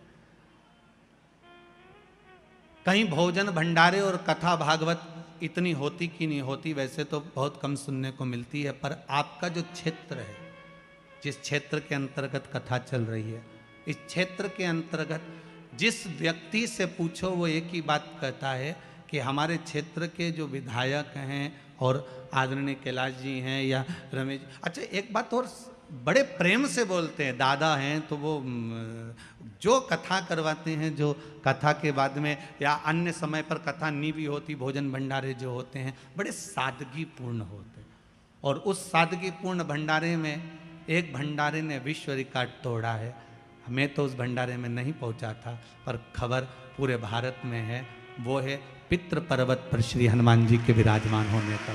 कहीं भोजन भंडारे और कथा भागवत इतनी होती कि नहीं होती, वैसे तो बहुत कम सुनने को मिलती है, पर आपका जो क्षेत्र है, जिस क्षेत्र के अंतर्गत कथा चल रही है, इस क्षेत्र के अंतर्गत जिस व्यक्ति से पूछो वो एक ही बात कहता है कि हमारे क्षेत्र के जो विधायक हैं और आदरणीय कैलाश जी हैं या रमेश, अच्छा एक बात और बड़े प्रेम से बोलते हैं, दादा हैं तो वो जो कथा करवाते हैं, जो कथा के बाद में या अन्य समय पर कथा नहीं भी होती, भोजन भंडारे जो होते हैं बड़े सादगीपूर्ण होते हैं। और उस सादगीपूर्ण भंडारे में एक भंडारे ने विश्व रिकॉर्ड तोड़ा है। मैं तो उस भंडारे में नहीं पहुंचा था, पर खबर पूरे भारत में है। वो है पितृ पर्वत पर श्री हनुमान जी के विराजमान होने का।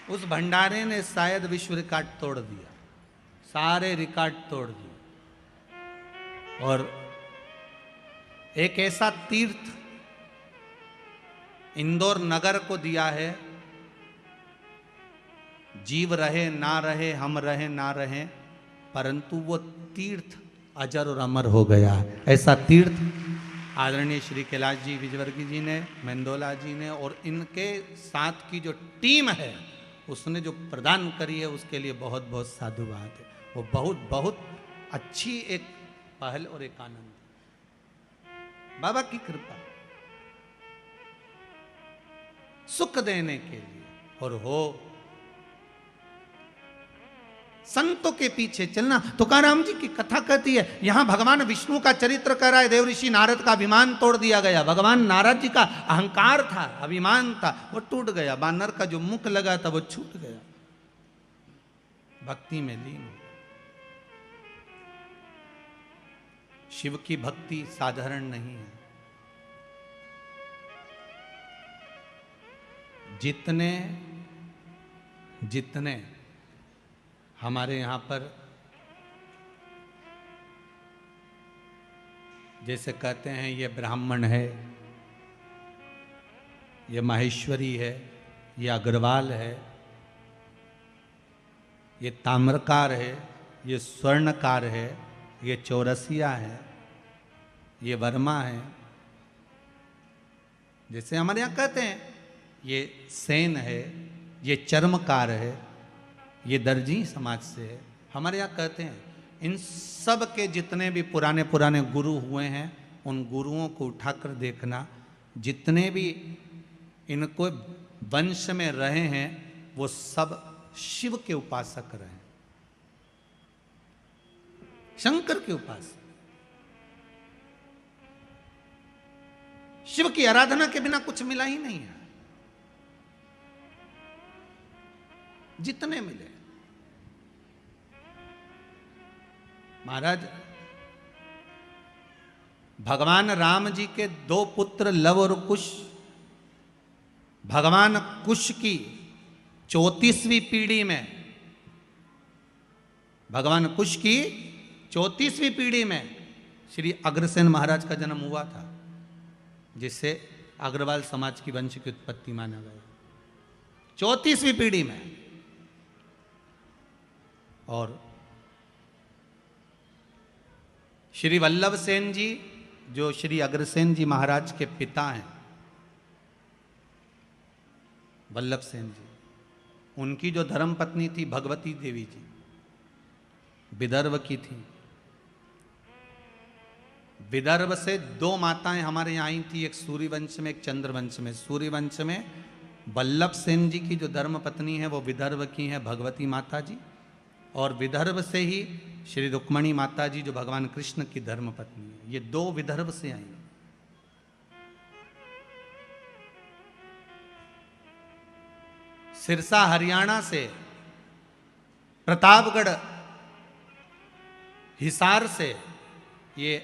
उस भंडारे ने शायद विश्व रिकॉर्ड तोड़ दिया, सारे रिकॉर्ड तोड़ दिए। और एक ऐसा तीर्थ इंदौर नगर को दिया है, जीव रहे ना रहे, हम रहे ना रहे, परंतु वो तीर्थ अजर और अमर हो गया है। ऐसा तीर्थ आदरणीय श्री कैलाश जी विजयवर्गीय जी ने, मेंदोला जी ने और इनके साथ की जो टीम है उसने जो प्रदान करी है, उसके लिए बहुत बहुत साधुवाद है। वो बहुत बहुत अच्छी एक पहल और एक आनंद, बाबा की कृपा सुख देने के लिए। और हो संतों के पीछे चलना। तुकाराम जी की कथा कहती है, यहां भगवान विष्णु का चरित्र कर रहा है। देव ऋषि नारद का अभिमान तोड़ दिया गया। भगवान नारद जी का अहंकार था, अभिमान था, वो टूट गया। बानर का जो मुख लगा था वो छूट गया, भक्ति में लीन हो। शिव की भक्ति साधारण नहीं है। जितने जितने हमारे यहाँ पर जैसे कहते हैं ये ब्राह्मण है, ये माहेश्वरी है, ये अग्रवाल है, ये ताम्रकार है, ये स्वर्णकार है, ये चौरसिया है, ये वर्मा है, जैसे हमारे यहाँ कहते हैं ये सेन है, ये चर्मकार है, ये दर्जी समाज से है। हमारे यहाँ कहते हैं इन सब के जितने भी पुराने पुराने गुरु हुए हैं, उन गुरुओं को उठाकर देखना। जितने भी इनको वंश में रहे हैं वो सब शिव के उपासक रहे, शंकर के उपासक। शिव की आराधना के बिना कुछ मिला ही नहीं है। जितने मिले महाराज, भगवान राम जी के दो पुत्र लव और कुश, भगवान कुश की 34वीं पीढ़ी में, भगवान कुश की 34वीं पीढ़ी में श्री अग्रसेन महाराज का जन्म हुआ था, जिससे अग्रवाल समाज की वंश की उत्पत्ति माना गया। 34वीं पीढ़ी में। और श्री वल्लभ सेन जी जो श्री अग्रसेन जी महाराज के पिता हैं, वल्लभ सेन जी, उनकी जो धर्मपत्नी थी भगवती देवी जी, विदर्भ की थी। विदर्भ से दो माताएं हमारे यहाँ आई थी, एक सूर्यवंश में एक चंद्रवंश में। सूर्यवंश में वल्लभ सेन जी की जो धर्मपत्नी है वो विदर्भ की है भगवती माता जी, और विदर्भ से ही श्री रुक्मणी माता जी जो भगवान कृष्ण की धर्मपत्नी है। ये दो विदर्भ से आई। सिरसा हरियाणा से, प्रतापगढ़ हिसार से ये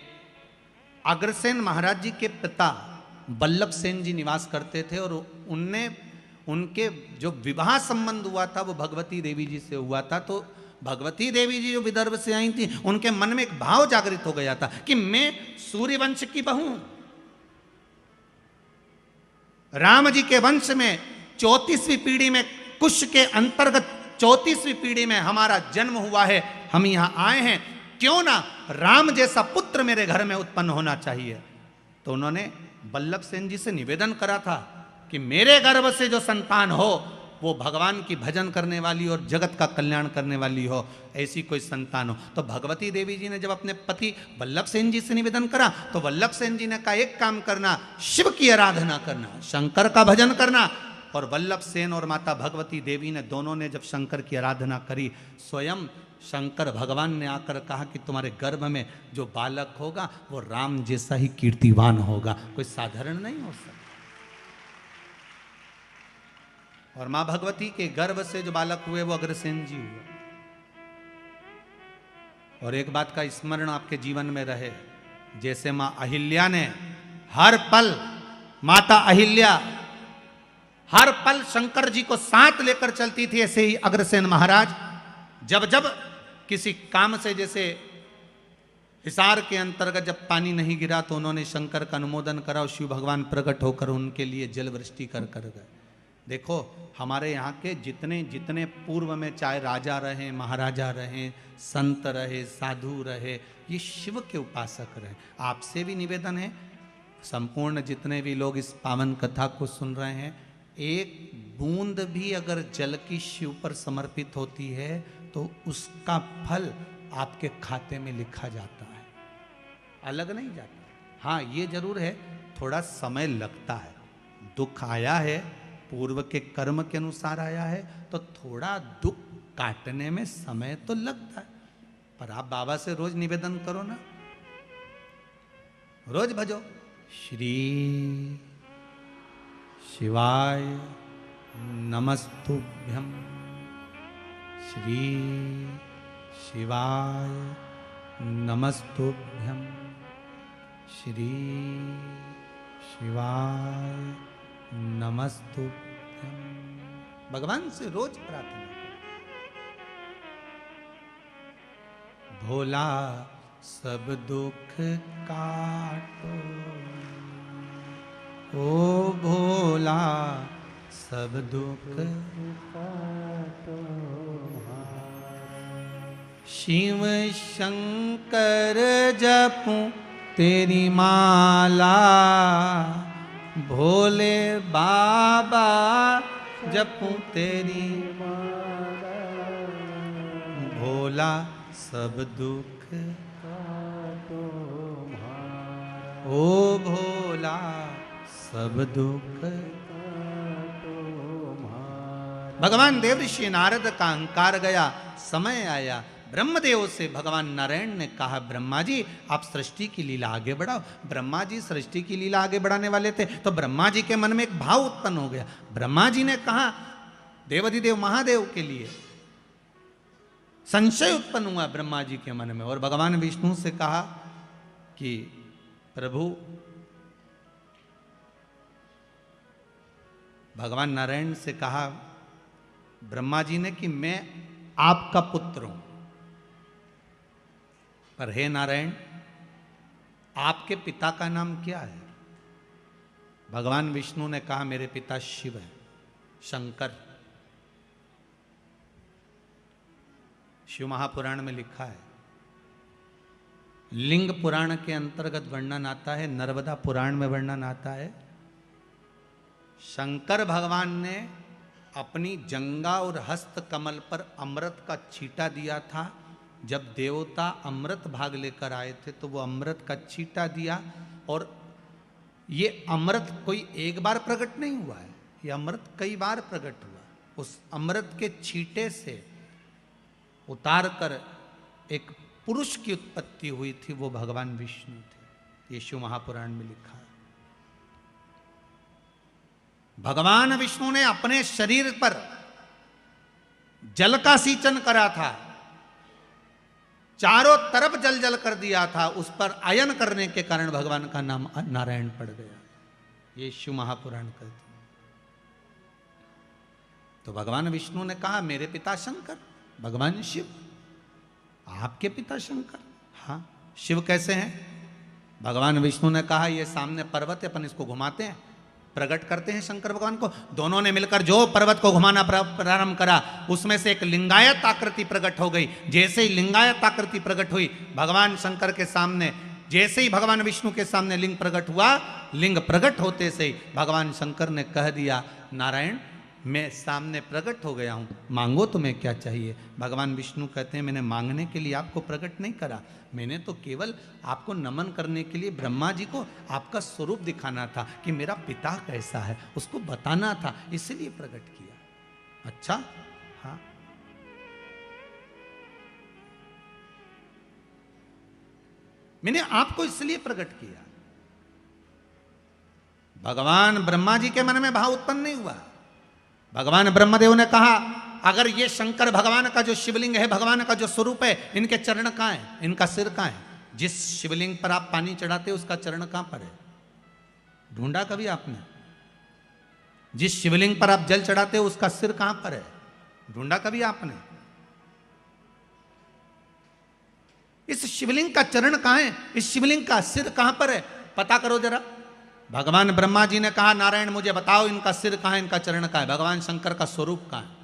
अग्रसेन महाराज जी के पिता वल्लभ सेन जी निवास करते थे, और उनके जो विवाह संबंध हुआ था वो भगवती देवी जी से हुआ था। तो भगवती देवी जी जो विदर्भ से आई थी, उनके मन में एक भाव जागृत हो गया था कि मैं सूर्यवंश की बहू, राम जी के वंश में 34वीं पीढ़ी में, कुश के अंतर्गत 34वीं पीढ़ी में हमारा जन्म हुआ है, हम यहां आए हैं, क्यों ना राम जैसा पुत्र मेरे घर में उत्पन्न होना चाहिए। तो उन्होंने वल्लभ सेन जी से निवेदन करा था कि मेरे गर्भ से जो संतान हो वो भगवान की भजन करने वाली और जगत का कल्याण करने वाली हो, ऐसी कोई संतान हो। तो भगवती देवी जी ने जब अपने पति वल्लभ सेन जी से निवेदन करा, तो वल्लभ सेन जी ने कहा एक काम करना, शिव की आराधना करना, शंकर का भजन करना। और वल्लभ सेन और माता भगवती देवी ने दोनों ने जब शंकर की आराधना करी, स्वयं शंकर भगवान ने आकर कहा कि तुम्हारे गर्भ में जो बालक होगा वो राम जैसा ही कीर्तिवान होगा, कोई साधारण नहीं हो सकता। और मां भगवती के गर्भ से जो बालक हुए वो अग्रसेन जी हुए। और एक बात का स्मरण आपके जीवन में रहे, जैसे मां अहिल्या ने हर पल, माता अहिल्या हर पल शंकर जी को साथ लेकर चलती थी, ऐसे ही अग्रसेन महाराज जब जब किसी काम से, जैसे हिसार के अंतर्गत जब पानी नहीं गिरा तो उन्होंने शंकर का अनुमोदन करा और शिव भगवान प्रकट होकर उनके लिए जल वृष्टि कर गए। देखो हमारे यहाँ के जितने जितने पूर्व में चाहे राजा रहे, महाराजा रहे, संत रहे, साधु रहे, ये शिव के उपासक रहे। आपसे भी निवेदन है, संपूर्ण जितने भी लोग इस पावन कथा को सुन रहे हैं, एक बूंद भी अगर जल की शिव पर समर्पित होती है तो उसका फल आपके खाते में लिखा जाता है, अलग नहीं जाता। हाँ ये जरूर है, थोड़ा समय लगता है, दुख आया है, पूर्व के कर्म के अनुसार आया है, तो थोड़ा दुख काटने में समय तो लगता है। पर आप बाबा से रोज निवेदन करो ना, रोज भजो, श्री शिवाय नमस्तुभ्यं, श्री शिवाय नमस्तुभ्यं, श्री शिवाय नमस्तुभ्यं। भगवान से रोज प्रार्थना करो। भोला सब दुख काटो, ओ भोला सब दुख काटो, शिव शंकर जपूं तेरी माला, भोले बाबा जपूं तेरी माला, भोला सब दुख काटो, ओ भोला सब दुख काटो। भगवान देव ऋषि नारद का अहंकार गया, समय आया, ब्रह्मदेव से भगवान नारायण ने कहा, ब्रह्मा जी आप सृष्टि की लीला आगे बढ़ाओ। ब्रह्मा जी सृष्टि की लीला आगे बढ़ाने वाले थे, तो ब्रह्मा जी के मन में एक भाव उत्पन्न हो गया। ब्रह्मा जी ने कहा, देवाधिदेव महादेव के लिए संशय उत्पन्न हुआ ब्रह्मा जी के मन में, और भगवान विष्णु से कहा कि प्रभु भगवान नारायण से कहा ब्रह्मा जी ने कि मैं आपका पुत्र हूं, पर हे नारायण आपके पिता का नाम क्या है? भगवान विष्णु ने कहा मेरे पिता शिव है, शंकर। शिव महापुराण में लिखा है। लिंग पुराण के अंतर्गत वर्णन आता है, नर्मदा पुराण में वर्णन आता है, शंकर भगवान ने अपनी जंगा और हस्त कमल पर अमृत का छींटा दिया था। जब देवता अमृत भाग लेकर आए थे तो वो अमृत का छींटा दिया, और ये अमृत कोई एक बार प्रकट नहीं हुआ है, ये अमृत कई बार प्रकट हुआ। उस अमृत के छींटे से उतार कर एक पुरुष की उत्पत्ति हुई थी, वो भगवान विष्णु थे। ये शिव महापुराण में लिखा है। भगवान विष्णु ने अपने शरीर पर जल का सींचन करा था, चारों तरफ जल जल कर दिया था, उस पर आयन करने के कारण भगवान का नाम नारायण पड़ गया। ये शिव महापुराण कहते हैं। तो भगवान विष्णु ने कहा मेरे पिता शंकर, भगवान शिव। आपके पिता शंकर? हाँ। शिव कैसे हैं? भगवान विष्णु ने कहा ये सामने पर्वत है, अपन इसको घुमाते हैं, प्रकट करते हैं शंकर भगवान को। दोनों ने मिलकर जो पर्वत को घुमाना प्रारंभ करा, उसमें से एक लिंगायत आकृति प्रकट हो गई। जैसे ही लिंगायत आकृति प्रकट हुई भगवान शंकर के सामने, जैसे ही भगवान विष्णु के सामने लिंग प्रकट हुआ, लिंग प्रकट होते से ही भगवान शंकर ने कह दिया नारायण मैं सामने प्रकट हो गया हूं, मांगो तुम्हें क्या चाहिए। भगवान विष्णु कहते हैं मैंने मांगने के लिए आपको प्रकट नहीं करा, मैंने तो केवल आपको नमन करने के लिए ब्रह्मा जी को आपका स्वरूप दिखाना था कि मेरा पिता कैसा है, उसको बताना था, इसलिए प्रकट किया। अच्छा, हाँ। मैंने आपको इसलिए प्रकट किया। भगवान ब्रह्मा जी के मन में भाव उत्पन्न नहीं हुआ। भगवान ब्रह्मदेव ने कहा अगर ये शंकर भगवान का जो शिवलिंग है, भगवान का जो स्वरूप है, इनके चरण कहाँ है, इनका सिर कहाँ है? जिस शिवलिंग पर आप पानी चढ़ाते हो उसका चरण कहाँ पर है? ढूंढा कभी आपने? जिस शिवलिंग पर आप जल चढ़ाते हो उसका सिर कहाँ पर है? ढूंढा कभी आपने? इस शिवलिंग का चरण कहाँ है, इस शिवलिंग का सिर कहाँ पर है, पता करो जरा। भगवान ब्रह्मा जी ने कहा नारायण मुझे बताओ इनका सिर कहाँ है, इनका चरण कहाँ है, भगवान शंकर का स्वरूप कहाँ है?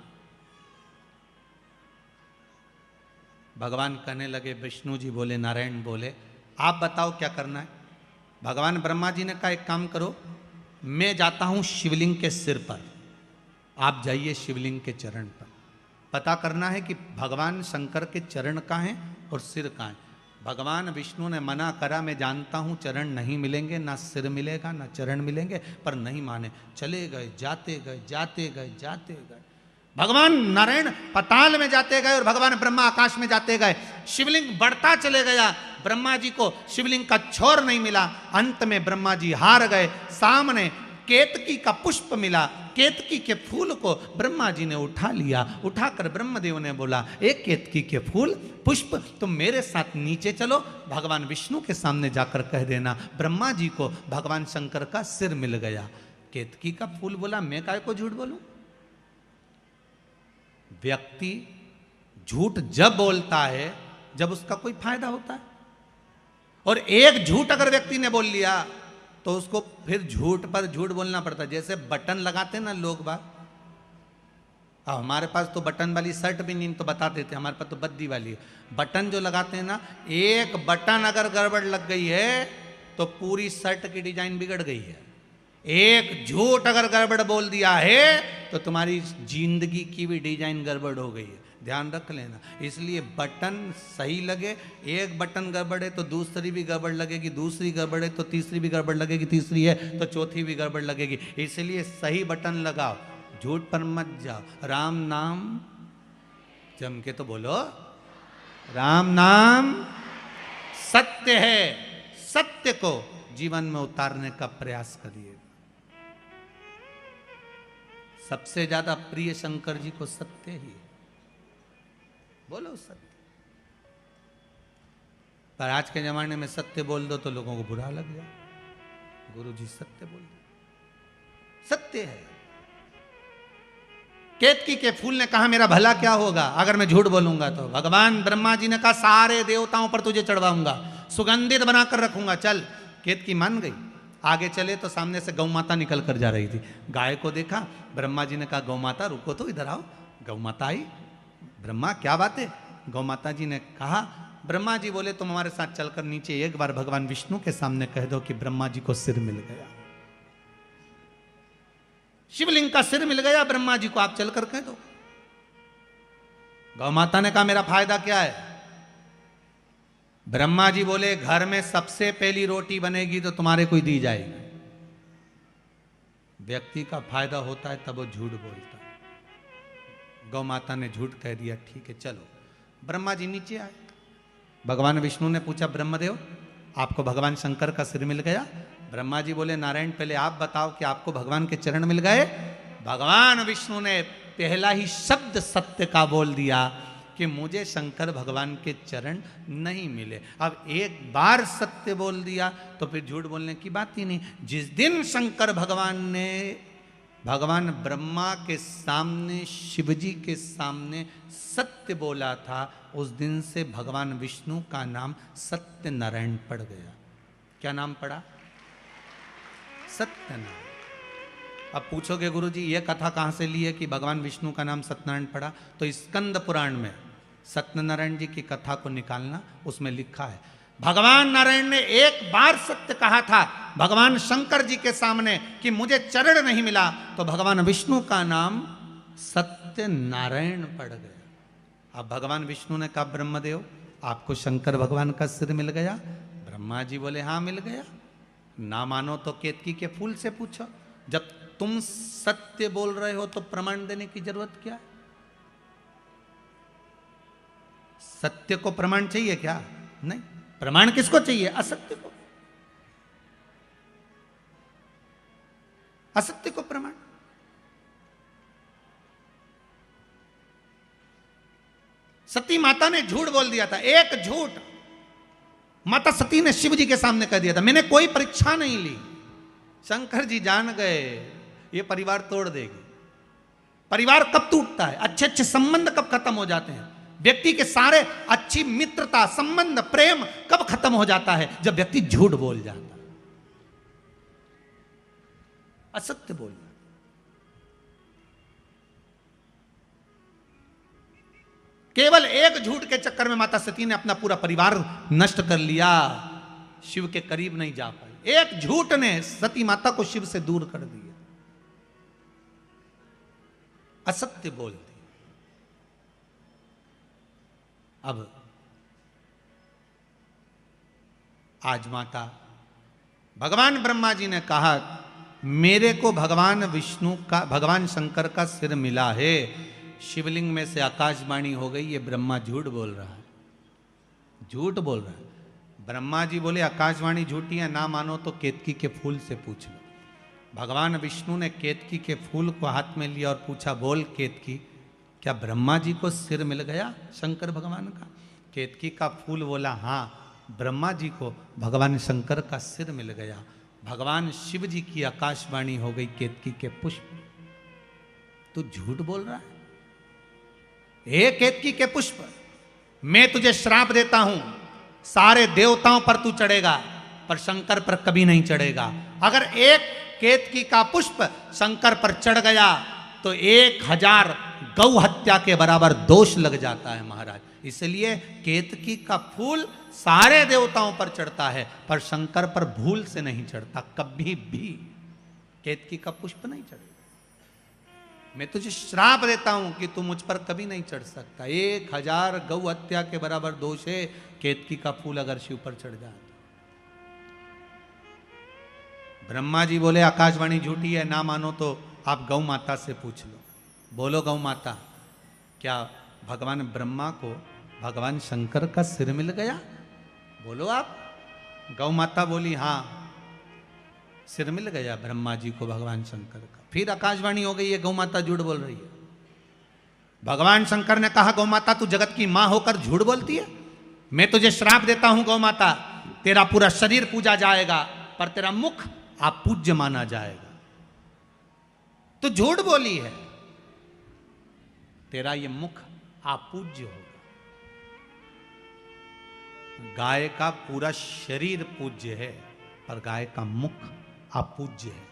भगवान कहने लगे, विष्णु जी बोले, नारायण बोले आप बताओ क्या करना है। भगवान ब्रह्मा जी ने कहा एक काम करो, मैं जाता हूं शिवलिंग के सिर पर, आप जाइए शिवलिंग के चरण पर। पता करना है कि भगवान शंकर के चरण कहाँ हैं और सिर कहाँ है। भगवान विष्णु ने मना करा, मैं जानता हूं चरण नहीं मिलेंगे, ना सिर मिलेगा ना चरण मिलेंगे, पर नहीं माने, चले गए, जाते गए, जाते गए, जाते गए। भगवान नारायण पताल में जाते गए और भगवान ब्रह्मा आकाश में जाते गए। शिवलिंग बढ़ता चले गया, ब्रह्मा जी को शिवलिंग का छोर नहीं मिला। अंत में ब्रह्मा जी हार गए। सामने केतकी का पुष्प मिला, केतकी के फूल को ब्रह्मा जी ने उठा लिया। उठाकर ब्रह्मदेव ने बोला एक केतकी के फूल पुष्प तुम मेरे साथ नीचे चलो, भगवान विष्णु के सामने जाकर कह देना ब्रह्मा जी को भगवान शंकर का सिर मिल गया। केतकी का फूल बोला मैं काय को झूठ बोलूं। व्यक्ति झूठ जब बोलता है जब उसका कोई फायदा होता है, और एक झूठ अगर व्यक्ति ने बोल लिया तो उसको फिर झूठ पर झूठ बोलना पड़ता है। जैसे बटन लगाते ना लोग बात, अब हमारे पास तो बटन वाली शर्ट भी नहीं तो बता देते, हमारे पास तो बद्दी वाली है। बटन जो लगाते हैं ना, एक बटन अगर गड़बड़ लग गई है तो पूरी शर्ट की डिजाइन बिगड़ गई है। एक झूठ अगर गड़बड़ बोल दिया है तो तुम्हारी जिंदगी की भी डिजाइन गड़बड़ हो गई है, ध्यान रख लेना। इसलिए बटन सही लगे, एक बटन गड़बड़ है तो दूसरी भी गड़बड़ लगेगी, दूसरी गड़बड़ है तो तीसरी भी गड़बड़ लगेगी, तीसरी है तो चौथी भी गड़बड़ लगेगी। इसलिए सही बटन लगाओ, झूठ पर मत जाओ। राम नाम जम के तो बोलो, राम नाम सत्य है, सत्य को जीवन में उतारने का प्रयास करिए। सबसे ज्यादा प्रिय शंकर जी को सत्य ही, बोलो सत्य। पर आज के जमाने में सत्य बोल दो तो लोगों को बुरा लग जाए। गुरु जी सत्य बोल दो, सत्य है। केतकी के फूल ने कहा मेरा भला क्या होगा अगर मैं झूठ बोलूंगा तो। भगवान ब्रह्मा जी ने कहा सारे देवताओं पर तुझे चढ़वाऊंगा, सुगंधित बनाकर रखूंगा, चल। केतकी मान गई। आगे चले तो सामने से गौ माता निकल कर जा रही थी। गाय को देखा, ब्रह्मा जी ने कहा गौ माता रुको तो, इधर आओ। गौ माता आई। ब्रह्मा क्या बात है? गौ माता जी ने कहा, ब्रह्मा जी बोले तुम हमारे साथ चलकर नीचे एक बार भगवान विष्णु के सामने कह दो कि ब्रह्मा जी को सिर मिल गया, शिवलिंग का सिर मिल गया ब्रह्मा जी को, आप चलकर कह दो। गौ माता ने कहा मेरा फायदा क्या है? ब्रह्मा जी बोले घर में सबसे पहली रोटी बनेगी तो तुम्हारे को ही दी जाएगी। व्यक्ति का फायदा होता है तब वो झूठ बोलता है। गौ माता ने झूठ कह दिया, ठीक है चलो। ब्रह्मा जी नीचे आए। भगवान विष्णु ने पूछा ब्रह्मदेव आपको भगवान शंकर का सिर मिल गया? ब्रह्मा जी बोले नारायण पहले आप बताओ कि आपको भगवान के चरण मिल गए? भगवान विष्णु ने पहला ही शब्द सत्य का बोल दिया कि मुझे शंकर भगवान के चरण नहीं मिले। अब एक बार सत्य बोल दिया तो फिर झूठ बोलने की बात ही नहीं। जिस दिन शंकर भगवान ने भगवान ब्रह्मा के सामने शिवजी के सामने सत्य बोला था, उस दिन से भगवान विष्णु का नाम सत्य नारायण पड़ गया। क्या नाम पड़ा? सत्यनारायण। अब पूछोगे गुरु जी ये कथा कहाँ से ली है कि भगवान विष्णु का नाम सत्यनारायण पड़ा? तो स्कंद पुराण में सत्यनारायण जी की कथा को निकालना, उसमें लिखा है भगवान नारायण ने एक बार सत्य कहा था भगवान शंकर जी के सामने कि मुझे चरण नहीं मिला, तो भगवान विष्णु का नाम सत्य नारायण पड़ गया। अब भगवान विष्णु ने कहा ब्रह्मदेव आपको शंकर भगवान का सिर मिल गया? ब्रह्मा जी बोले हाँ मिल गया। ना मानो तो केतकी के फूल से पूछो। जब तुम सत्य बोल रहे हो तो प्रमाण देने की जरूरत क्या है? सत्य को प्रमाण चाहिए क्या? नहीं। प्रमाण किसको चाहिए? असत्य को। असत्य को प्रमाण। सती माता ने झूठ बोल दिया था, एक झूठ माता सती ने शिव जी के सामने कह दिया था, मैंने कोई परीक्षा नहीं ली। शंकर जी जान गए ये परिवार तोड़ देगी। परिवार कब टूटता है? अच्छे अच्छे संबंध कब खत्म हो जाते हैं? व्यक्ति के सारे अच्छी मित्रता संबंध प्रेम कब खत्म हो जाता है? जब व्यक्ति झूठ बोल जाता है, असत्य बोल जाता। केवल एक झूठ के चक्कर में माता सती ने अपना पूरा परिवार नष्ट कर लिया, शिव के करीब नहीं जा पाई। एक झूठ ने सती माता को शिव से दूर कर दिया, असत्य बोल दी। अब आज माता भगवान ब्रह्मा जी ने कहा मेरे को भगवान विष्णु का भगवान शंकर का सिर मिला है। शिवलिंग में से आकाशवाणी हो गई ये ब्रह्मा झूठ बोल रहा है, झूठ बोल रहा है। ब्रह्मा जी बोले आकाशवाणी झूठी है, ना मानो तो केतकी के फूल से पूछ लो। भगवान विष्णु ने केतकी के फूल को हाथ में लिया और पूछा बोल केतकी क्या ब्रह्मा जी को सिर मिल गया शंकर भगवान का? केतकी का फूल बोला हाँ ब्रह्मा जी को भगवान शंकर का सिर मिल गया। भगवान शिव जी की आकाशवाणी हो गई केतकी के पुष्प। तू झूठ बोल रहा है? हे केतकी के पुष्प, मैं तुझे श्राप देता हूं, सारे देवताओं पर तू चढ़ेगा पर शंकर पर कभी नहीं चढ़ेगा। अगर एक केतकी का पुष्प शंकर पर चढ़ गया तो 1000 गौ हत्या के बराबर दोष लग जाता है महाराज। इसलिए केतकी का फूल सारे देवताओं पर चढ़ता है पर शंकर पर भूल से नहीं चढ़ता, कभी भी केतकी का पुष्प नहीं चढ़ेगा। मैं तुझे श्राप देता हूं कि तू मुझ पर कभी नहीं चढ़ सकता। 1000 गौ हत्या के बराबर दोष है केतकी का फूल अगर शिव पर चढ़ जाए। ब्रह्मा जी बोले आकाशवाणी झूठी है, ना मानो तो आप गौ माता से पूछ लो। बोलो गौ माता क्या भगवान ब्रह्मा को भगवान शंकर का सिर मिल गया? बोलो आप। गौ माता बोली हाँ सिर मिल गया ब्रह्मा जी को भगवान शंकर का। फिर आकाशवाणी हो गई है गौ माता झूठ बोल रही है। भगवान शंकर ने कहा गौ माता तू जगत की मां होकर झूठ बोलती है? मैं तुझे श्राप देता हूं गौ माता, तेरा पूरा शरीर पूजा जाएगा पर तेरा मुख अपूज्य माना जाएगा। तो झूठ बोली है, तेरा ये मुख अपूज्य होगा। गाय का पूरा शरीर पूज्य है पर गाय का मुख अपूज्य है।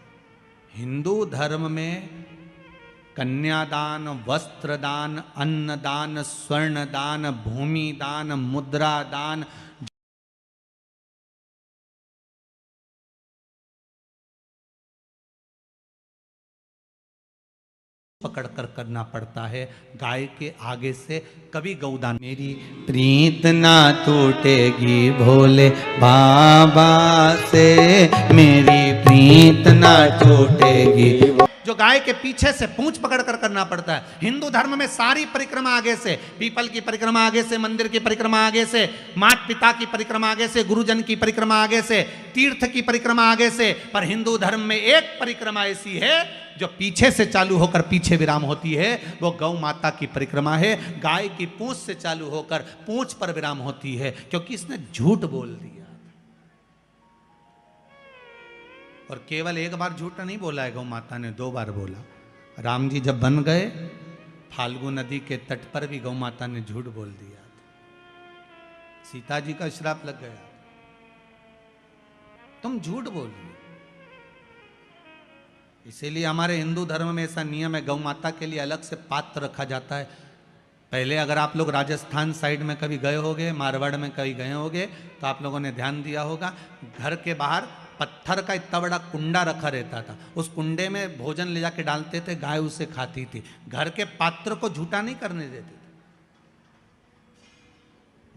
हिंदू धर्म में कन्यादान, वस्त्रदान, अन्नदान, स्वर्णदान, भूमि दान, मुद्रा दान, पकड़ कर करना पड़ता है। गाय के आगे से कभी गौदान। मेरी प्रीत ना टूटेगी भोले बाबा से, मेरी प्रीत ना टूटेगी। जो गाय के पीछे से पूंछ पकड़ कर करना पड़ता है। हिंदू धर्म में सारी परिक्रमा आगे से, पीपल की परिक्रमा आगे से, मंदिर की परिक्रमा आगे से, माता पिता की परिक्रमा आगे से, गुरुजन की परिक्रमा आगे से, तीर्थ की परिक्रमा आगे से। पर हिंदू धर्म में एक परिक्रमा ऐसी है जो पीछे से चालू होकर पीछे विराम होती है, वो गौ माता की परिक्रमा है। गाय की पूंछ से चालू होकर पूंछ पर विराम होती है, क्योंकि इसने झूठ बोल दिया। और केवल एक बार झूठ नहीं बोला है गौ माता ने, 2 बार बोला। राम जी जब बन गए, फाल्गु नदी के तट पर भी गौ माता ने झूठ बोल दिया। सीता जी का श्राप लग गया, तुम झूठ बोली। इसीलिए हमारे हिंदू धर्म में ऐसा नियम है, गौ माता के लिए अलग से पात्र रखा जाता है। पहले अगर आप लोग राजस्थान साइड में कभी गए होगे, मारवाड़ में कभी गए होगे, तो आप लोगों ने ध्यान दिया होगा, घर के बाहर पत्थर का इतना बड़ा कुंडा रखा रहता था। उस कुंडे में भोजन ले जाके डालते थे, गाय उसे खाती थी। घर के पात्र को झूठा नहीं करने देते थे,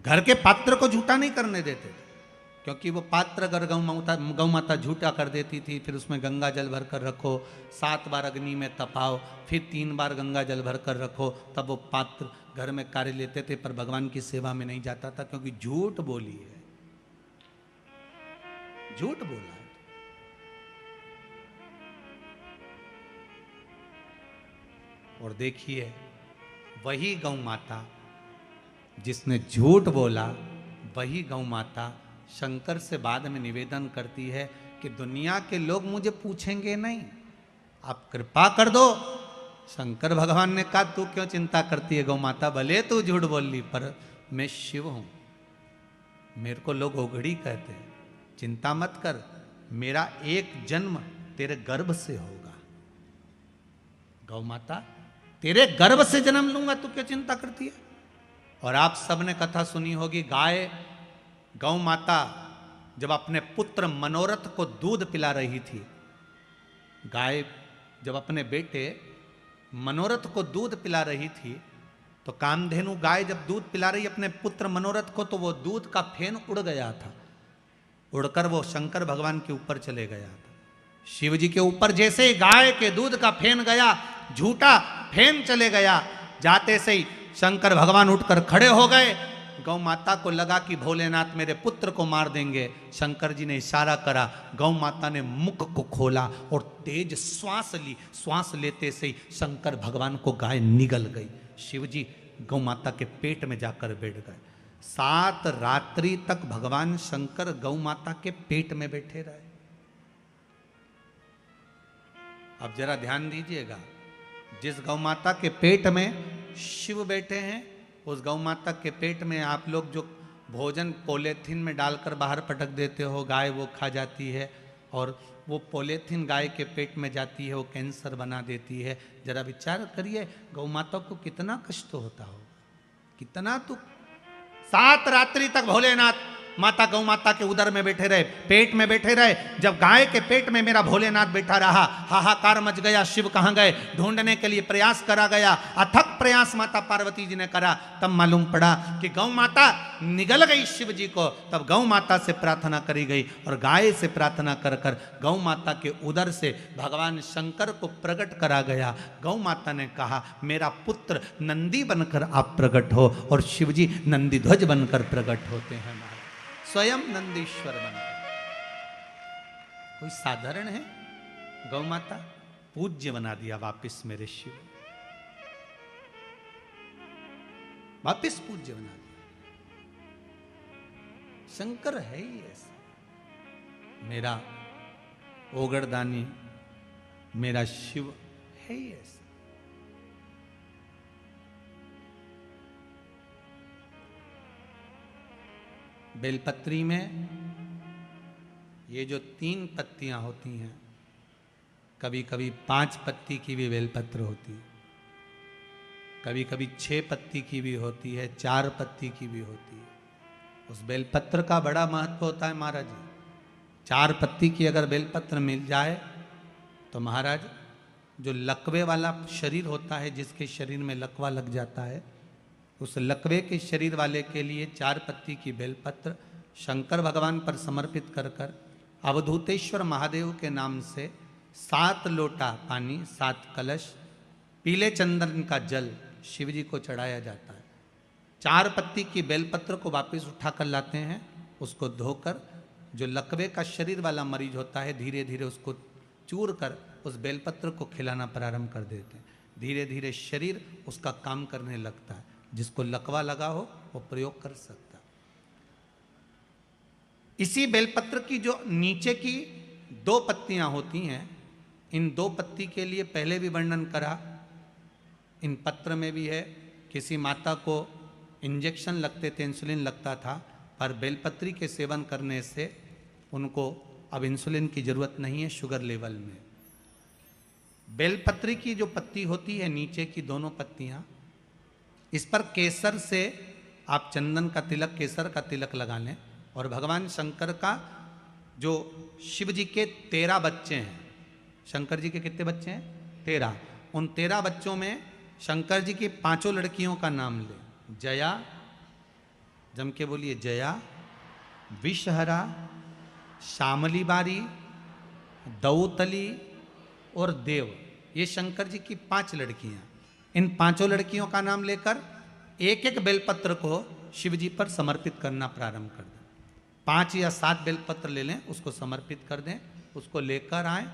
घर के पात्र को झूठा नहीं करने देते थे, क्योंकि वो पात्र अगर गौ माता झूठा कर देती थी, फिर उसमें गंगा जल भर कर रखो, 7 बार अग्नि में तपाओ, फिर 3 बार गंगा जल भर कर रखो, तब वो पात्र घर में कार्य लेते थे, पर भगवान की सेवा में नहीं जाता था, क्योंकि झूठ बोली है, झूठ बोला है। और देखिए, वही गौ माता जिसने झूठ बोला, वही गौ माता शंकर से बाद में निवेदन करती है कि दुनिया के लोग मुझे पूछेंगे नहीं, आप कृपा कर दो। शंकर भगवान ने कहा, तू क्यों चिंता करती है गौ माता, भले तू झूठ बोल ली, पर मैं शिव हूं, मेरे को लोग ओघड़ी कहते हैं, चिंता मत कर, मेरा एक जन्म तेरे गर्भ से होगा। गौ माता, तेरे गर्भ से जन्म लूंगा, तू क्यों चिंता करती है। और आप सबने कथा सुनी होगी, गौ माता जब अपने पुत्र मनोरथ को दूध पिला रही थी, गाय जब अपने बेटे मनोरथ को दूध पिला रही थी, तो कामधेनु गाय जब दूध पिला रही अपने पुत्र मनोरथ को, तो वो दूध का फेन उड़ गया था, उड़कर वो शंकर भगवान के ऊपर चले गया था। शिव जी के ऊपर जैसे ही गाय के दूध का फेन गया, झूठा फेन चले गया, जाते से ही शंकर भगवान उठकर खड़े हो गए। गौ माता को लगा कि भोलेनाथ मेरे पुत्र को मार देंगे। शंकर जी ने इशारा करा, गौ माता ने मुख को खोला और तेज श्वास ली। श्वास लेते से ही शंकर भगवान को गाय निगल गई। शिव जी गौ माता के पेट में जाकर बैठ गए। 7 रात्रि तक भगवान शंकर गौ माता के पेट में बैठे रहे। अब जरा ध्यान दीजिएगा, जिस गौ माता के पेट में शिव बैठे हैं, उस गौ माता के पेट में आप लोग जो भोजन पॉलीथीन में डालकर बाहर पटक देते हो, गाय वो खा जाती है, और वो पॉलीथीन गाय के पेट में जाती है, वो कैंसर बना देती है। जरा विचार करिए, गौ माता को कितना कष्ट होता होगा, कितना। तो 7 रात्रि तक भोलेनाथ माता गौ माता के उदर में बैठे रहे, पेट में बैठे रहे। जब गाय के पेट में मेरा भोलेनाथ बैठा रहा, हाहाकार मच गया, शिव कहाँ गए ढूंढने के लिए प्रयास करा गया, अथक प्रयास माता पार्वती जी ने करा। तब मालूम पड़ा कि गौ माता निगल गई शिव जी को। तब गौ माता से प्रार्थना करी गई, और गाय से प्रार्थना कर कर गौ माता के उदर से भगवान शंकर को प्रकट करा गया। गौ माता ने कहा, मेरा पुत्र नंदी बनकर आप प्रकट हो, और शिव जी नंदी ध्वज बनकर प्रकट होते हैं, स्वयं नंदीश्वर बनकर। कोई साधारण है? गौ माता पूज्य बना दिया वापिस मेरे शिव, वापिस पूज्य बना दिया। शंकर है ही ऐसा। मेरा ओगड़दानी, मेरा शिव है ही ऐसा। बेलपत्री में ये जो 3 पत्तियां होती हैं, कभी कभी 5 पत्ती की भी बेलपत्र होती है, कभी कभी 6 पत्ती की भी होती है, 4 पत्ती की भी होती है। उस बेलपत्र का बड़ा महत्व होता है महाराज जी। 4 पत्ती की अगर बेलपत्र मिल जाए तो महाराज जो लकवे वाला शरीर होता है, जिसके शरीर में लकवा लग जाता है, उस लकवे के शरीर वाले के लिए 4 पत्ती की बेलपत्र शंकर भगवान पर समर्पित कर कर अवधूतेश्वर महादेव के नाम से 7 लोटा पानी, 7 कलश, पीले चंदन का जल शिव जी को चढ़ाया जाता है। 4 पत्ती की बेलपत्र को वापस उठा कर लाते हैं, उसको धोकर जो लकवे का शरीर वाला मरीज होता है, धीरे धीरे उसको चूर कर उस बेलपत्र को खिलाना प्रारंभ कर देते हैं। धीरे धीरे शरीर उसका काम करने लगता है। जिसको लकवा लगा हो वो प्रयोग कर सकता है। इसी बेलपत्र की जो नीचे की 2 पत्तियां होती हैं, इन 2 पत्ती के लिए पहले भी वर्णन करा, इन पत्र में भी है। किसी माता को इंजेक्शन लगते थे, इंसुलिन लगता था, पर बेलपत्री के सेवन करने से उनको अब इंसुलिन की जरूरत नहीं है शुगर लेवल में। बेलपत्री की जो पत्ती होती है, नीचे की दोनों पत्तियां, इस पर केसर से आप चंदन का तिलक, केसर का तिलक लगा लें। और भगवान शंकर का जो शिव जी के 13 बच्चे हैं, शंकर जी के कितने बच्चे हैं? 13। उन 13 बच्चों में शंकर जी की 5 लड़कियों का नाम ले। जया, जम के बोलिए, जया, विषहरा, श्यामली बारी, दौतली और देव। ये शंकर जी की 5 लड़कियां। इन 5 लड़कियों का नाम लेकर एक एक बेलपत्र को शिव जी पर समर्पित करना प्रारंभ कर दें। 5 या 7 बेलपत्र ले लें, उसको समर्पित कर दें, उसको लेकर आए।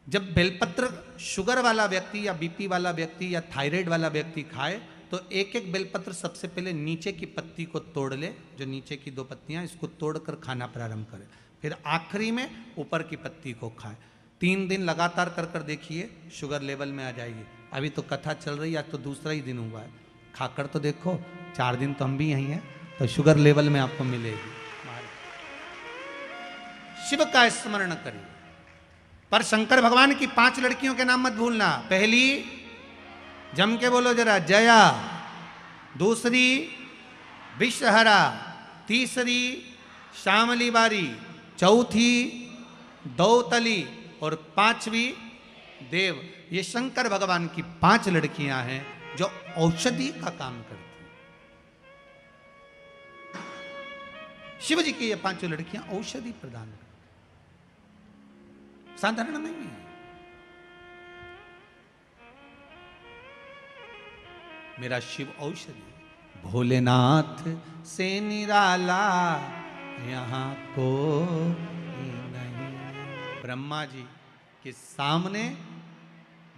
जब बेलपत्र शुगर वाला व्यक्ति या बीपी वाला व्यक्ति या थायराइड वाला व्यक्ति खाए तो एक एक बेलपत्र सबसे पहले नीचे की पत्ती को तोड़ ले, जो नीचे की 2 पत्तियां, इसको तोड़कर खाना प्रारंभ करे। फिर आखिरी में ऊपर की पत्ती को खाए। 3 दिन लगातार कर कर देखिए, शुगर लेवल में आ जाएगी। अभी तो कथा चल रही है, आज तो दूसरा ही दिन हुआ है, खाकर तो देखो, 4 दिन तो हम भी यहीं हैं, तो शुगर लेवल में आपको मिलेगी। शिव का स्मरण करिए। पर शंकर भगवान की 5 लड़कियों के नाम मत भूलना। पहली, जम के बोलो जरा, जया। दूसरी, विषहरा। तीसरी, श्यामली बारी। चौथी, दौतली। और 5वीं, देव। ये शंकर भगवान की 5 लड़कियां हैं जो औषधि का काम करती हैं। शिव जी की ये 5 लड़कियां औषधि प्रदान करती, साधारण नहीं है। मेरा शिव औषधि, भोलेनाथ से निराला यहां को नहीं। ब्रह्मा जी के सामने,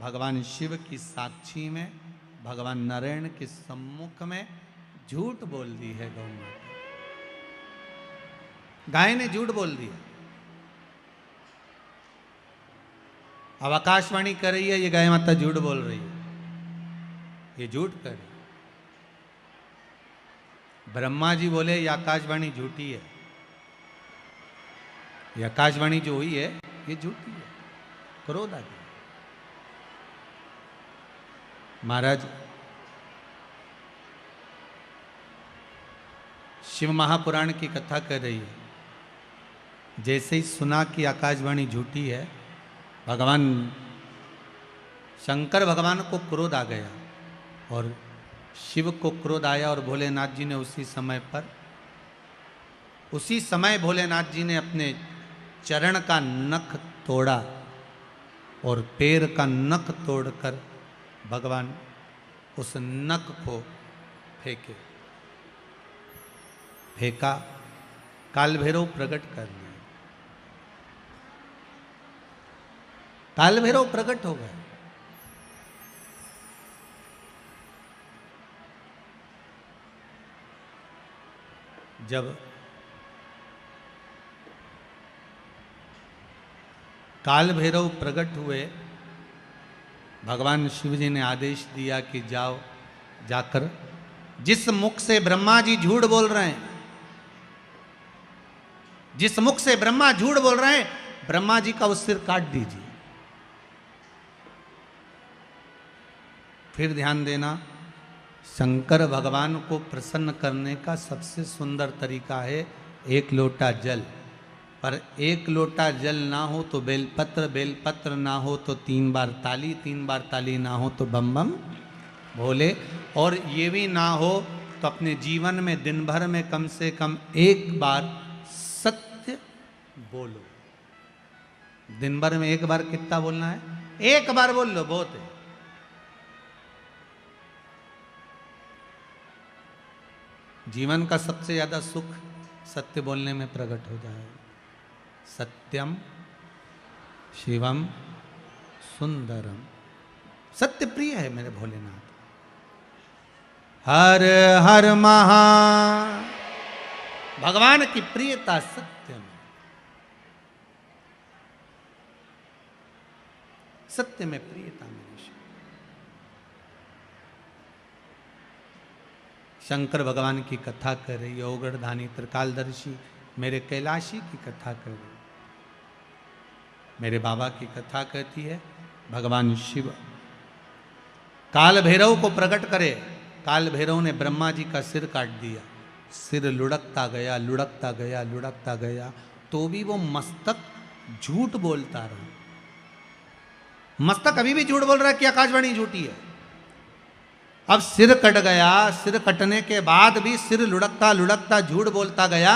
भगवान शिव की साक्षी में, भगवान नारायण के सम्मुख में झूठ बोल दी है गौ माता। गाय ने झूठ बोल दिया। अब आकाशवाणी कर रही है, ये गाय माता झूठ बोल रही है, ये झूठ कर रही है। ब्रह्मा जी बोले ये आकाशवाणी झूठी है, ये आकाशवाणी जो हुई है ये झूठी है। क्रोध आ गया। महाराज, शिव महापुराण की कथा कर रही है। जैसे ही सुना कि आकाशवाणी झूठी है, भगवान शंकर भगवान को क्रोध आ गया और शिव को क्रोध आया और भोलेनाथ जी ने उसी समय भोलेनाथ जी ने अपने चरण का नख तोड़ा और पैर का नख तोड़कर भगवान उस नख को फेंका। काल भैरव प्रकट कर दिया। काल भैरव प्रकट हो गए। जब काल भैरव प्रकट हुए, भगवान शिव जी ने आदेश दिया कि जाओ, जाकर जिस मुख से ब्रह्मा जी झूठ बोल रहे हैं, जिस मुख से ब्रह्मा झूठ बोल रहे हैं, ब्रह्मा जी का वो सिर काट दीजिए। फिर ध्यान देना, शंकर भगवान को प्रसन्न करने का सबसे सुंदर तरीका है एक लोटा जल। पर एक लोटा जल ना हो तो बेलपत्र, बेलपत्र ना हो तो 3 बार ताली, 3 बार ताली ना हो तो बम बम भोले, और ये भी ना हो तो अपने जीवन में दिन भर में कम से कम एक बार सत्य बोलो। दिन भर में एक बार कितना बोलना है? एक बार बोल लो, बहुत है। जीवन का सबसे ज्यादा सुख सत्य बोलने में प्रकट हो जाए। सत्यम शिवम सुंदरम, सत्य प्रिय है मेरे भोलेनाथ। हर हर महा, भगवान की प्रियता सत्य में, सत्य में प्रियता मेरे शंकर भगवान की कथा कर रही है। ओगढ़धानी त्रिकालदर्शी मेरे कैलाशी की कथा कर रही, मेरे बाबा की कथा कहती है। भगवान शिव काल भैरव को प्रकट करे, काल भैरव ने ब्रह्मा जी का सिर काट दिया। सिर लुढ़कता गया, लुढ़कता गया, लुढ़कता गया, तो भी वो मस्तक झूठ बोलता रहा। मस्तक अभी भी झूठ बोल रहा है कि आकाशवाणी झूठी है। अब सिर कट गया, सिर कटने के बाद भी सिर लुढ़कता लुढ़कता झूठ बोलता गया।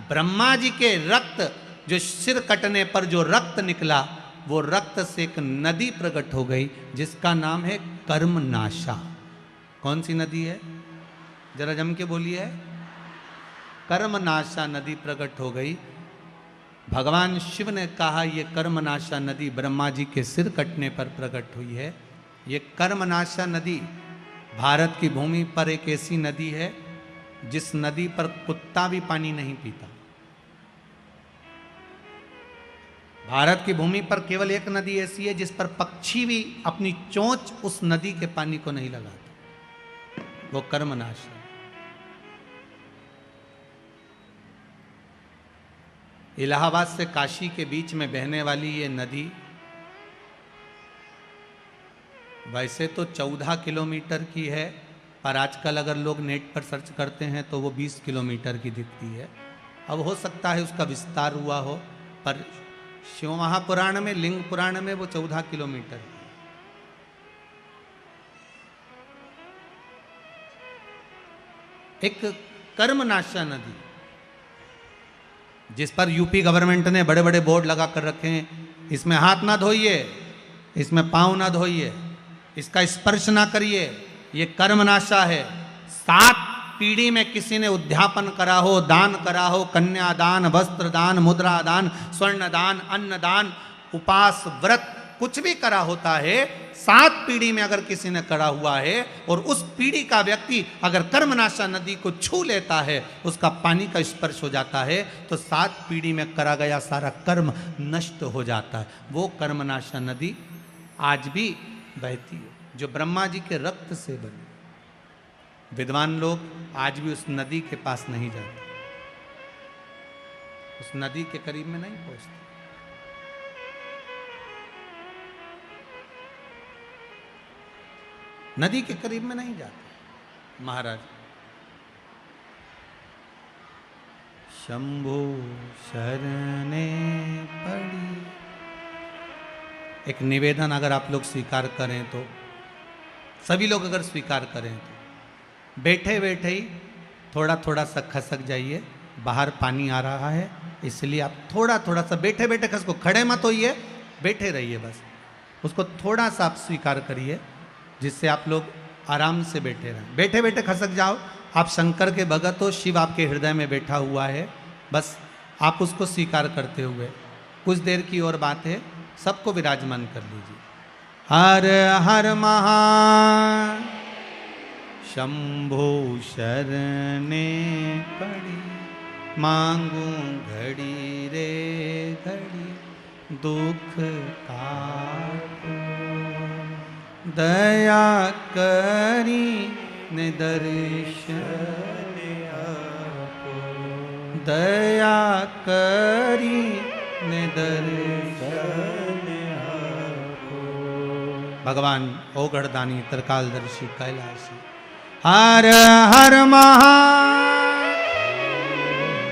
ब्रह्मा जी के रक्त, जो सिर कटने पर जो रक्त निकला, वो रक्त से एक नदी प्रकट हो गई जिसका नाम है कर्मनाशा। कौन सी नदी है? जरा जम के बोलिए। कर्मनाशा नदी प्रकट हो गई। भगवान शिव ने कहा ये कर्मनाशा नदी ब्रह्मा जी के सिर कटने पर प्रकट हुई है। ये कर्मनाशा नदी भारत की भूमि पर एक ऐसी नदी है जिस नदी पर कुत्ता भी पानी नहीं पीता। भारत की भूमि पर केवल एक नदी ऐसी है जिस पर पक्षी भी अपनी चोंच उस नदी के पानी को नहीं लगाता, वो कर्मनाशा। इलाहाबाद से काशी के बीच में बहने वाली ये नदी वैसे तो 14 किलोमीटर की है, पर आजकल अगर लोग नेट पर सर्च करते हैं तो वो 20 किलोमीटर की दिखती है। अब हो सकता है उसका विस्तार हुआ हो, पर शिव महापुराण में, लिंग पुराण में वो 14 किलोमीटर है। एक कर्मनाशा नदी जिस पर यूपी गवर्नमेंट ने बड़े बड़े बोर्ड लगा कर रखे हैं, इसमें हाथ ना धोइए, इसमें पांव ना धोइए, इसका स्पर्श ना करिए, ये कर्मनाशा है। 7 पीढ़ी में किसी ने उद्यापन करा हो, दान करा हो, कन्यादान, वस्त्र दान, मुद्रा दान, स्वर्ण दान, अन्न दान, उपास, व्रत, कुछ भी करा होता है, 7 पीढ़ी में अगर किसी ने करा हुआ है और उस पीढ़ी का व्यक्ति अगर कर्मनाशा नदी को छू लेता है, उसका पानी का स्पर्श हो जाता है, तो 7 पीढ़ी में करा गया सारा कर्म नष्ट हो जाता है। वो कर्मनाशा नदी आज भी बहती है, जो ब्रह्मा जी के रक्त से बनी। विद्वान लोग आज भी उस नदी के पास नहीं जाते, उस नदी के करीब में नहीं पहुंचते। नदी के करीब में नहीं जाते। महाराज शंभो शरणे पड़ी, एक निवेदन अगर आप लोग स्वीकार करें तो, सभी लोग अगर स्वीकार करें तो बैठे बैठे ही थोड़ा थोड़ा सा खसक जाइए। बाहर पानी आ रहा है इसलिए आप थोड़ा थोड़ा सा बैठे बैठे खसको, खड़े मत होइए, बैठे रहिए बस। उसको थोड़ा सा आप स्वीकार करिए जिससे आप लोग आराम से बैठे रहें। बैठे बैठे खसक जाओ। आप शंकर के भगत हो, शिव आपके हृदय में बैठा हुआ है, बस आप उसको स्वीकार करते हुए कुछ देर की और बात है, सबको विराजमान कर लीजिए। हर हर महा शंभो शरणे पड़ी, मांगू घड़ी रे घड़ी, दुख काटो। दया करी ने दर्शन आपो, दया करी ने दर्शन आपो। भगवान ओगढ़दानी त्रिकालदर्शी कैलाशी। हर हर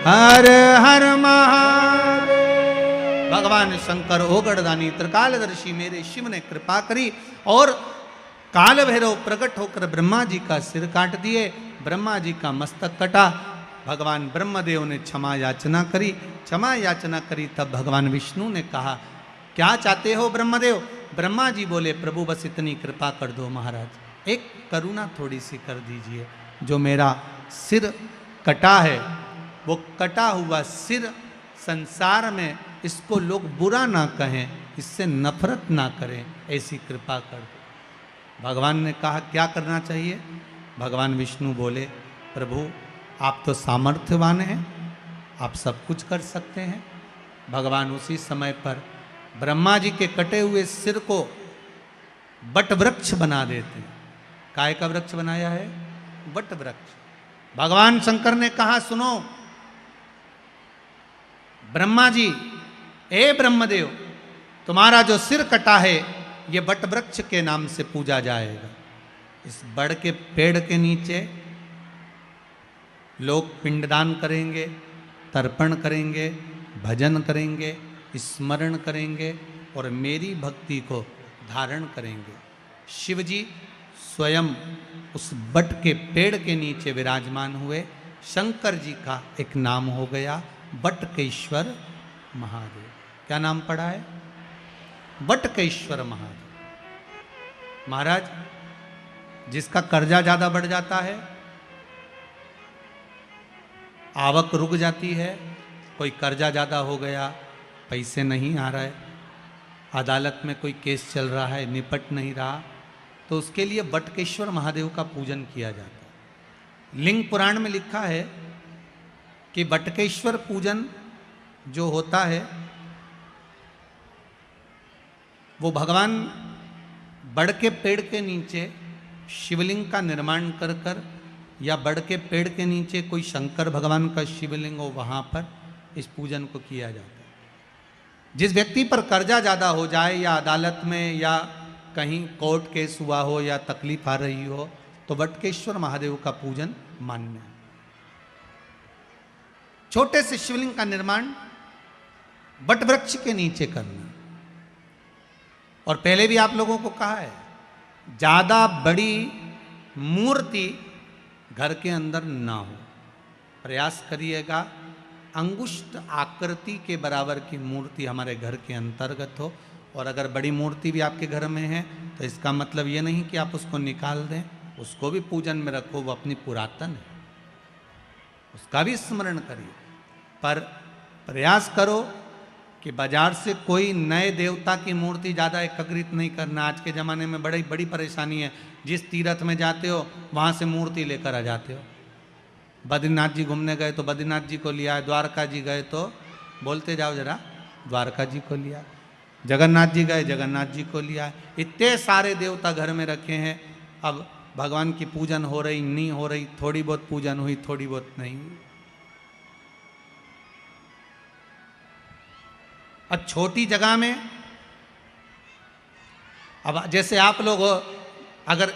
हर हर महादेव। भगवान शंकर ओगढ़दानी त्रिकालदर्शी मेरे शिव ने कृपा करी और काल भैरव प्रकट होकर ब्रह्मा जी का सिर काट दिए, ब्रह्मा जी का मस्तक कटा। भगवान ब्रह्मदेव ने क्षमा याचना करी, क्षमा याचना करी। तब भगवान विष्णु ने कहा, क्या चाहते हो ब्रह्मदेव? ब्रह्मा जी बोले, प्रभु बस इतनी कृपा कर दो महाराज, एक करुणा थोड़ी सी कर दीजिए। जो मेरा सिर कटा है, वो कटा हुआ सिर संसार में इसको लोग बुरा ना कहें, इससे नफरत ना करें, ऐसी कृपा कर दो। भगवान ने कहा, क्या करना चाहिए? भगवान विष्णु बोले, प्रभु आप तो सामर्थ्यवान हैं, आप सब कुछ कर सकते हैं। भगवान उसी समय पर ब्रह्मा जी के कटे हुए सिर को वट वृक्ष बना देते। काय का वृक्ष बनाया है? वट वृक्ष। भगवान शंकर ने कहा, सुनो ब्रह्मा जी, ए ब्रह्मदेव, तुम्हारा जो सिर कटा है ये वट वृक्ष के नाम से पूजा जाएगा। इस बड़ के पेड़ के नीचे लोग पिंडदान करेंगे, तर्पण करेंगे, भजन करेंगे, स्मरण करेंगे और मेरी भक्ति को धारण करेंगे। शिव जी स्वयं उस बट के पेड़ के नीचे विराजमान हुए। शंकर जी का एक नाम हो गया बटकेश्वर महादेव। क्या नाम पड़ा है? बटकेश्वर महादेव। महाराज, जिसका कर्जा ज्यादा बढ़ जाता है, आवक रुक जाती है, कोई कर्जा ज्यादा हो गया, पैसे नहीं आ रहे, अदालत में कोई केस चल रहा है, निपट नहीं रहा, तो उसके लिए बटकेश्वर महादेव का पूजन किया जाता है। लिंग पुराण में लिखा है कि बटकेश्वर पूजन जो होता है वो भगवान बड़ के पेड़ के नीचे शिवलिंग का निर्माण कर कर, या बड़ के पेड़ के नीचे कोई शंकर भगवान का शिवलिंग हो, वहाँ पर इस पूजन को किया जाता है। जिस व्यक्ति पर कर्जा ज़्यादा हो जाए, या अदालत में या कहीं कोर्ट केस हुआ हो, या तकलीफ आ रही हो, तो बटकेश्वर महादेव का पूजन मान्य है। छोटे से शिवलिंग का निर्माण बट वृक्ष के नीचे करना। और पहले भी आप लोगों को कहा है, ज्यादा बड़ी मूर्ति घर के अंदर ना हो। प्रयास करिएगा अंगुष्ठ आकृति के बराबर की मूर्ति हमारे घर के अंतर्गत हो। और अगर बड़ी मूर्ति भी आपके घर में है तो इसका मतलब ये नहीं कि आप उसको निकाल दें, उसको भी पूजन में रखो, वो अपनी पुरातन है, उसका भी स्मरण करिए। पर प्रयास करो कि बाजार से कोई नए देवता की मूर्ति ज़्यादा एकत्रित नहीं करना। आज के ज़माने में बड़ी बड़ी परेशानी है। जिस तीर्थ में जाते हो वहाँ से मूर्ति लेकर आ जाते हो। बद्रीनाथ जी घूमने गए तो बद्रीनाथ जी को लिया, द्वारका जी गए तो बोलते जाओ जरा, द्वारका जी को लिया, जगन्नाथ जी गए जगन्नाथ जी को लिया। इतने सारे देवता घर में रखे हैं। अब भगवान की पूजन हो रही नहीं हो रही, थोड़ी बहुत पूजन हुई, थोड़ी बहुत नहीं हुई। अब छोटी जगह में, अब जैसे आप लोग अगर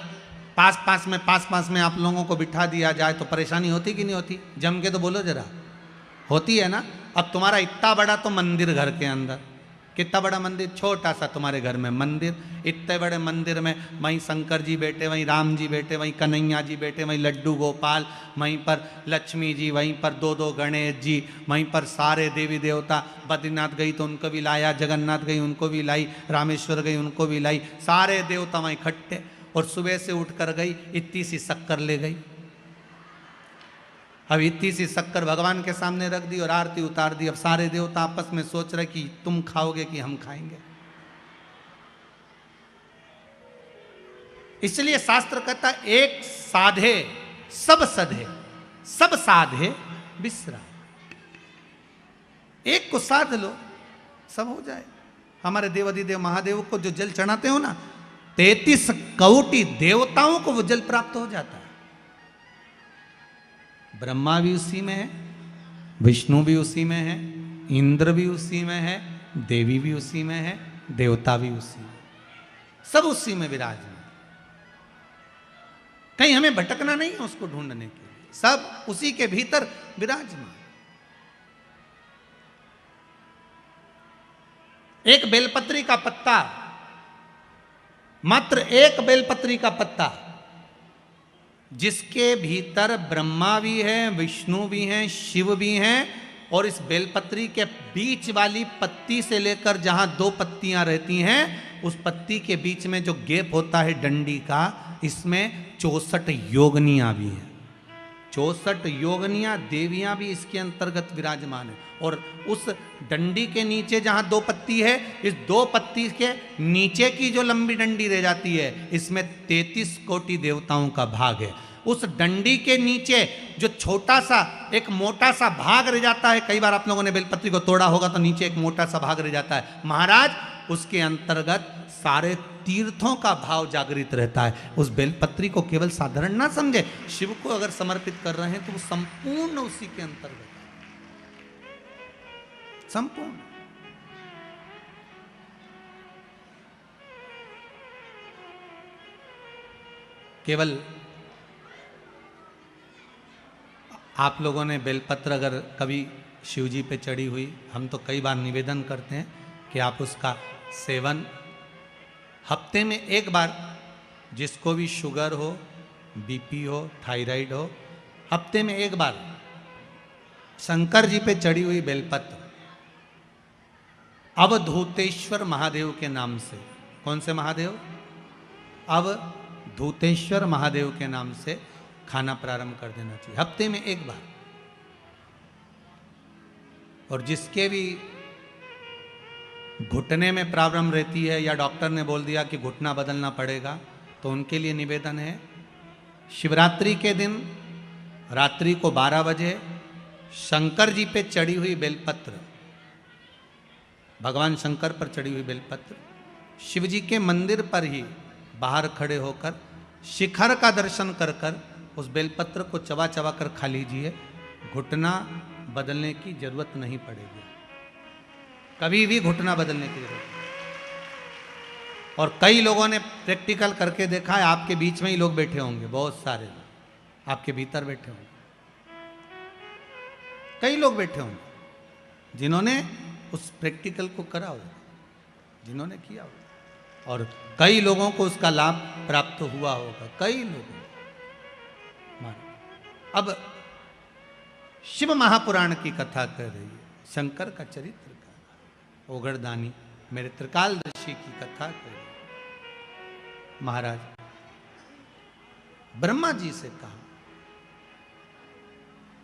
पास पास में आप लोगों को बिठा दिया जाए तो परेशानी होती कि नहीं होती? जम के तो बोलो जरा, होती है ना? अब तुम्हारा इतना बड़ा तो मंदिर घर के अंदर, कितना बड़ा मंदिर, छोटा सा तुम्हारे घर में मंदिर, इतने बड़े मंदिर में वहीं शंकर जी बैठे, वहीं राम जी बैठे, वहीं कन्हैया जी बैठे, वहीं लड्डू गोपाल, वहीं पर लक्ष्मी जी, वहीं पर दो गणेश जी, वहीं पर सारे देवी देवता। बद्रीनाथ गई तो उनको भी लाया, जगन्नाथ गई उनको भी लाई, रामेश्वर गई उनको भी लाई, सारे देवता वहीं इकट्ठे। और सुबह से उठ कर गई, इतनी सी शक्कर ले गई। अब इतनी सी शक्कर भगवान के सामने रख दी और आरती उतार दी। अब सारे देवता आपस में सोच रहे कि तुम खाओगे कि हम खाएंगे। इसलिए शास्त्र कहता एक साधे सब सधे, सब साधे विश्राम। एक को साध लो, सब हो जाए। हमारे देवाधिदेव महादेव को जो जल चढ़ाते हो ना, 33 कोटि देवताओं को वो जल प्राप्त हो जाता है। ब्रह्मा भी उसी में है, विष्णु भी उसी में है, इंद्र भी उसी में है, देवी भी उसी में है, देवता भी उसी में, सब उसी में विराजमान। कहीं हमें भटकना नहीं है उसको ढूंढने के लिए, सब उसी के भीतर विराजमान। एक बेलपत्री का पत्ता, मात्र एक बेलपत्री का पत्ता, जिसके भीतर ब्रह्मा भी है, विष्णु भी हैं, शिव भी हैं, और इस बेलपत्री के बीच वाली पत्ती से लेकर जहां 2 पत्तियां रहती हैं, उस पत्ती के बीच में जो गैप होता है डंडी का, इसमें 64 योगनियां भी हैं। 64 योगनियां देवियां भी इसके अंतर्गत विराजमान है। और उस डंडी के नीचे जहां 2 पत्ती है, इस 2 पत्ती के नीचे की जो लंबी डंडी रह जाती है, इसमें 33 कोटि देवताओं का भाग है। उस डंडी के नीचे जो छोटा सा एक मोटा सा भाग रह जाता है, कई बार आप लोगों ने बेलपत्री को तोड़ा होगा तो नीचे एक मोटा सा भाग रह जाता है, महाराज उसके अंतर्गत सारे तीर्थों का भाव जागृत रहता है। उस बेलपत्री को केवल साधारण ना समझे, शिव को अगर समर्पित कर रहे हैं तो वो संपूर्ण उसी के अंतर्गत, संपूर्ण। केवल आप लोगों ने बेलपत्र अगर कभी शिव जी पे चढ़ी हुई, हम तो कई बार निवेदन करते हैं कि आप उसका सेवन हफ्ते में एक बार, जिसको भी शुगर हो, बीपी हो, थायराइड हो, हफ्ते में एक बार शंकर जी पे चढ़ी हुई बेलपत्र अवधूतेश्वर महादेव के नाम से, कौन से महादेव? अवधूतेश्वर महादेव के नाम से खाना प्रारंभ कर देना चाहिए हफ्ते में एक बार। और जिसके भी घुटने में प्रॉब्लम रहती है या डॉक्टर ने बोल दिया कि घुटना बदलना पड़ेगा, तो उनके लिए निवेदन है, शिवरात्रि के दिन रात्रि को 12 बजे शंकर जी पे चढ़ी हुई बेलपत्र, भगवान शंकर पर चढ़ी हुई बेलपत्र, शिव जी के मंदिर पर ही बाहर खड़े होकर शिखर का दर्शन कर कर उस बेलपत्र को चबा चबा कर खा लीजिए। घुटना बदलने की जरूरत नहीं पड़ेगी, कभी भी घुटना बदलने की जरूरत नहीं। और कई लोगों ने प्रैक्टिकल करके देखा है, आपके बीच में ही लोग बैठे होंगे, बहुत सारे लोग आपके भीतर बैठे होंगे, कई लोग बैठे होंगे जिन्होंने उस प्रैक्टिकल को करा होगा, जिन्होंने किया होगा, और कई लोगों को उसका लाभ प्राप्त हुआ होगा, कई लोगों। अब शिव महापुराण की कथा कर रही है, शंकर का चरित्र का, ओगरदानी मेरे त्रिकालदर्शी की कथा कर रही है। महाराज ब्रह्मा जी से कहा,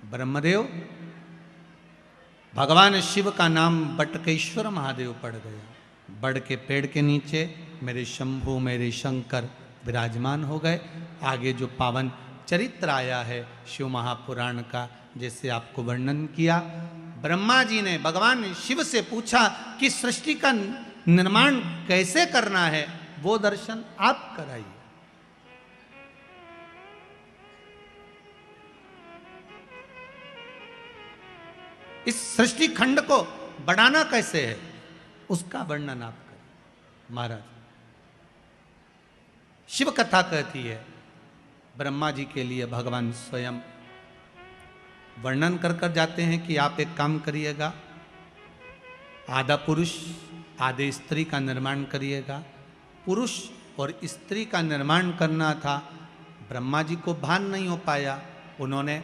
ब्रह्मदेव, भगवान शिव का नाम बटकेश्वर महादेव पड़ गया, बड़ के पेड़ के नीचे मेरे शंभु मेरे शंकर विराजमान हो गए। आगे जो पावन चरित्र आया है शिव महापुराण का, जैसे आपको वर्णन किया, ब्रह्मा जी ने भगवान शिव से पूछा कि सृष्टि का निर्माण कैसे करना है, वो दर्शन आप कराइए। इस सृष्टि खंड को बढ़ाना कैसे है, उसका वर्णन आप करें। महाराज शिव कथा कहती है, ब्रह्मा जी के लिए भगवान स्वयं वर्णन कर कर जाते हैं कि आप एक काम करिएगा, आधा पुरुष आधे स्त्री का निर्माण करिएगा। पुरुष और स्त्री का निर्माण करना था, ब्रह्मा जी को भान नहीं हो पाया, उन्होंने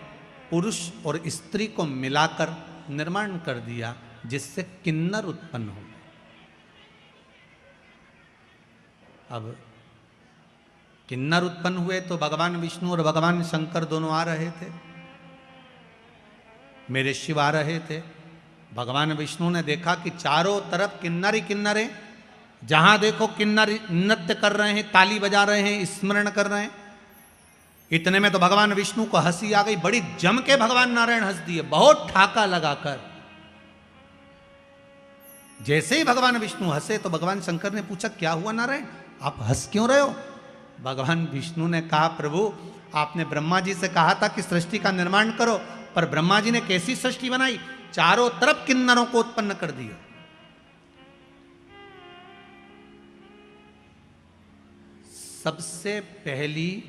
पुरुष और स्त्री को मिलाकर निर्माण कर दिया, जिससे किन्नर उत्पन्न हो गए। अब किन्नर उत्पन्न हुए तो भगवान विष्णु और भगवान शंकर दोनों आ रहे थे, मेरे शिव आ रहे थे। भगवान विष्णु ने देखा कि चारों तरफ किन्नर ही किन्नर हैं, जहां देखो किन्नर नृत्य कर रहे हैं, ताली बजा रहे हैं, स्मरण कर रहे हैं। इतने में तो भगवान विष्णु को हंसी आ गई, बड़ी जम के भगवान नारायण हंस दिए, बहुत ठाका लगाकर। जैसे ही भगवान विष्णु हंसे तो भगवान शंकर ने पूछा, क्या हुआ नारायण, आप हंस क्यों रहे हो? भगवान विष्णु ने कहा, प्रभु आपने ब्रह्मा जी से कहा था कि सृष्टि का निर्माण करो, पर ब्रह्मा जी ने कैसी सृष्टि बनाई, चारों तरफ किन्नरों को उत्पन्न कर दिया। सबसे पहली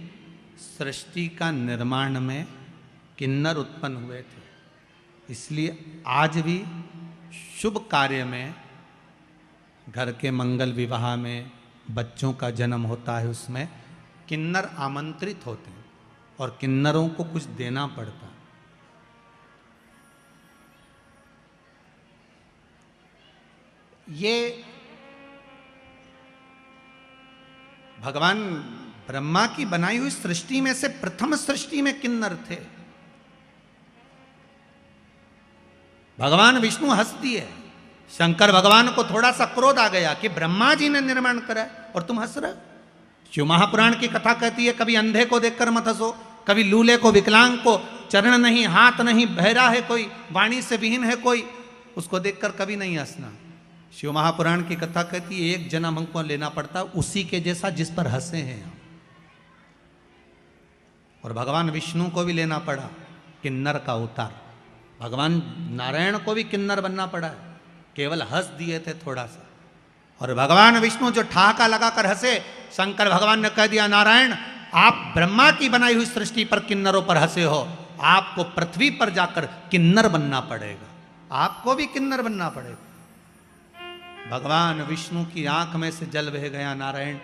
सृष्टि का निर्माण में किन्नर उत्पन्न हुए थे, इसलिए आज भी शुभ कार्य में, घर के मंगल विवाह में, बच्चों का जन्म होता है, उसमें किन्नर आमंत्रित होते हैं और किन्नरों को कुछ देना पड़ता है। ये भगवान ब्रह्मा की बनाई हुई सृष्टि में से प्रथम सृष्टि में किन्नर थे। भगवान विष्णु हंस दिए, शंकर भगवान को थोड़ा सा क्रोध आ गया कि ब्रह्मा जी ने निर्माण करा और तुम हंस रहे। शिव महापुराण की कथा कहती है, कभी अंधे को देखकर मत हंसो, कभी लूले को, विकलांग को, चरण नहीं, हाथ नहीं, बहरा है कोई, वाणी से विहीन है कोई, उसको देखकर कभी नहीं हंसना। शिव महापुराण की कथा कहती है, एक जन्म हमको लेना पड़ता उसी के जैसा जिस पर हंसे हैं हम। और भगवान विष्णु को भी लेना पड़ा किन्नर का अवतार, भगवान नारायण को भी किन्नर बनना पड़ा, केवल हंस दिए थे थोड़ा सा। और भगवान विष्णु जो ठहाका लगाकर हंसे, शंकर भगवान ने कह दिया, नारायण आप ब्रह्मा की बनाई हुई सृष्टि पर किन्नरों पर हंसे हो, आपको पृथ्वी पर जाकर किन्नर बनना पड़ेगा, आपको भी किन्नर बनना पड़ेगा। भगवान विष्णु की आंख में से जल बह गया, नारायण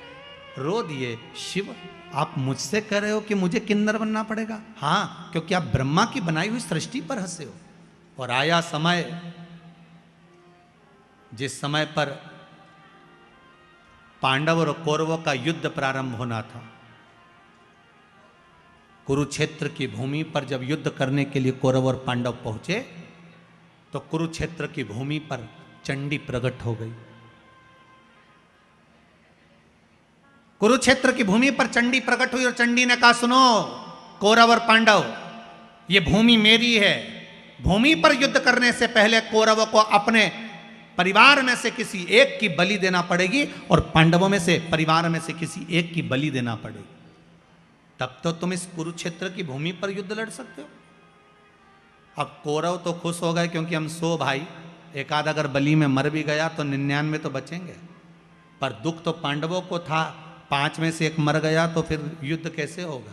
रो दिए, शिव आप मुझसे कह रहे हो कि मुझे किन्नर बनना पड़ेगा? हाँ, क्योंकि आप ब्रह्मा की बनाई हुई सृष्टि पर हंसे हो। और आया समय, जिस समय पर पांडव और कौरवों का युद्ध प्रारंभ होना था, कुरुक्षेत्र की भूमि पर जब युद्ध करने के लिए कौरव और पांडव पहुंचे, तो कुरुक्षेत्र की भूमि पर चंडी प्रकट हो गई। कुरुक्षेत्र की भूमि पर चंडी प्रकट हुई और चंडी ने कहा, सुनो कौरव और पांडव, ये भूमि मेरी है, भूमि पर युद्ध करने से पहले कौरवों को अपने परिवार में से किसी एक की बलि देना पड़ेगी और पांडवों में से परिवार में से किसी एक की बलि देना पड़ेगी, तब तो तुम इस कुरुक्षेत्र की भूमि पर युद्ध लड़ सकते हो। अब कौरव तो खुश हो गए, क्योंकि हम 100 भाई, एक आध अगर बलि में मर भी गया तो 99 तो बचेंगे। पर दुख तो पांडवों को था, 5 में से एक मर गया तो फिर युद्ध कैसे होगा।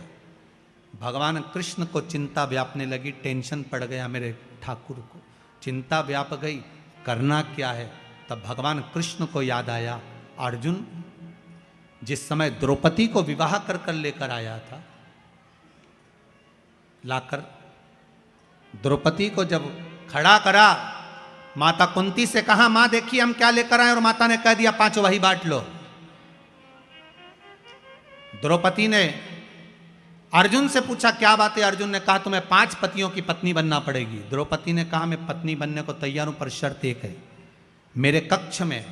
भगवान कृष्ण को चिंता व्यापने लगी, टेंशन पड़ गया मेरे ठाकुर को, चिंता व्याप गई, करना क्या है। तब भगवान कृष्ण को याद आया, अर्जुन जिस समय द्रौपदी को विवाह कर कर लेकर आया था, लाकर द्रौपदी को जब खड़ा करा, माता कुंती से कहा, मां देखिए हम क्या लेकर आए, और माता ने कह दिया 5 वही बांट लो। द्रौपदी ने अर्जुन से पूछा क्या बात है, अर्जुन ने कहा तुम्हें 5 पतियों की पत्नी बनना पड़ेगी। द्रौपदी ने कहा मैं पत्नी बनने को तैयार हूं, पर शर्त एक है, मेरे कक्ष में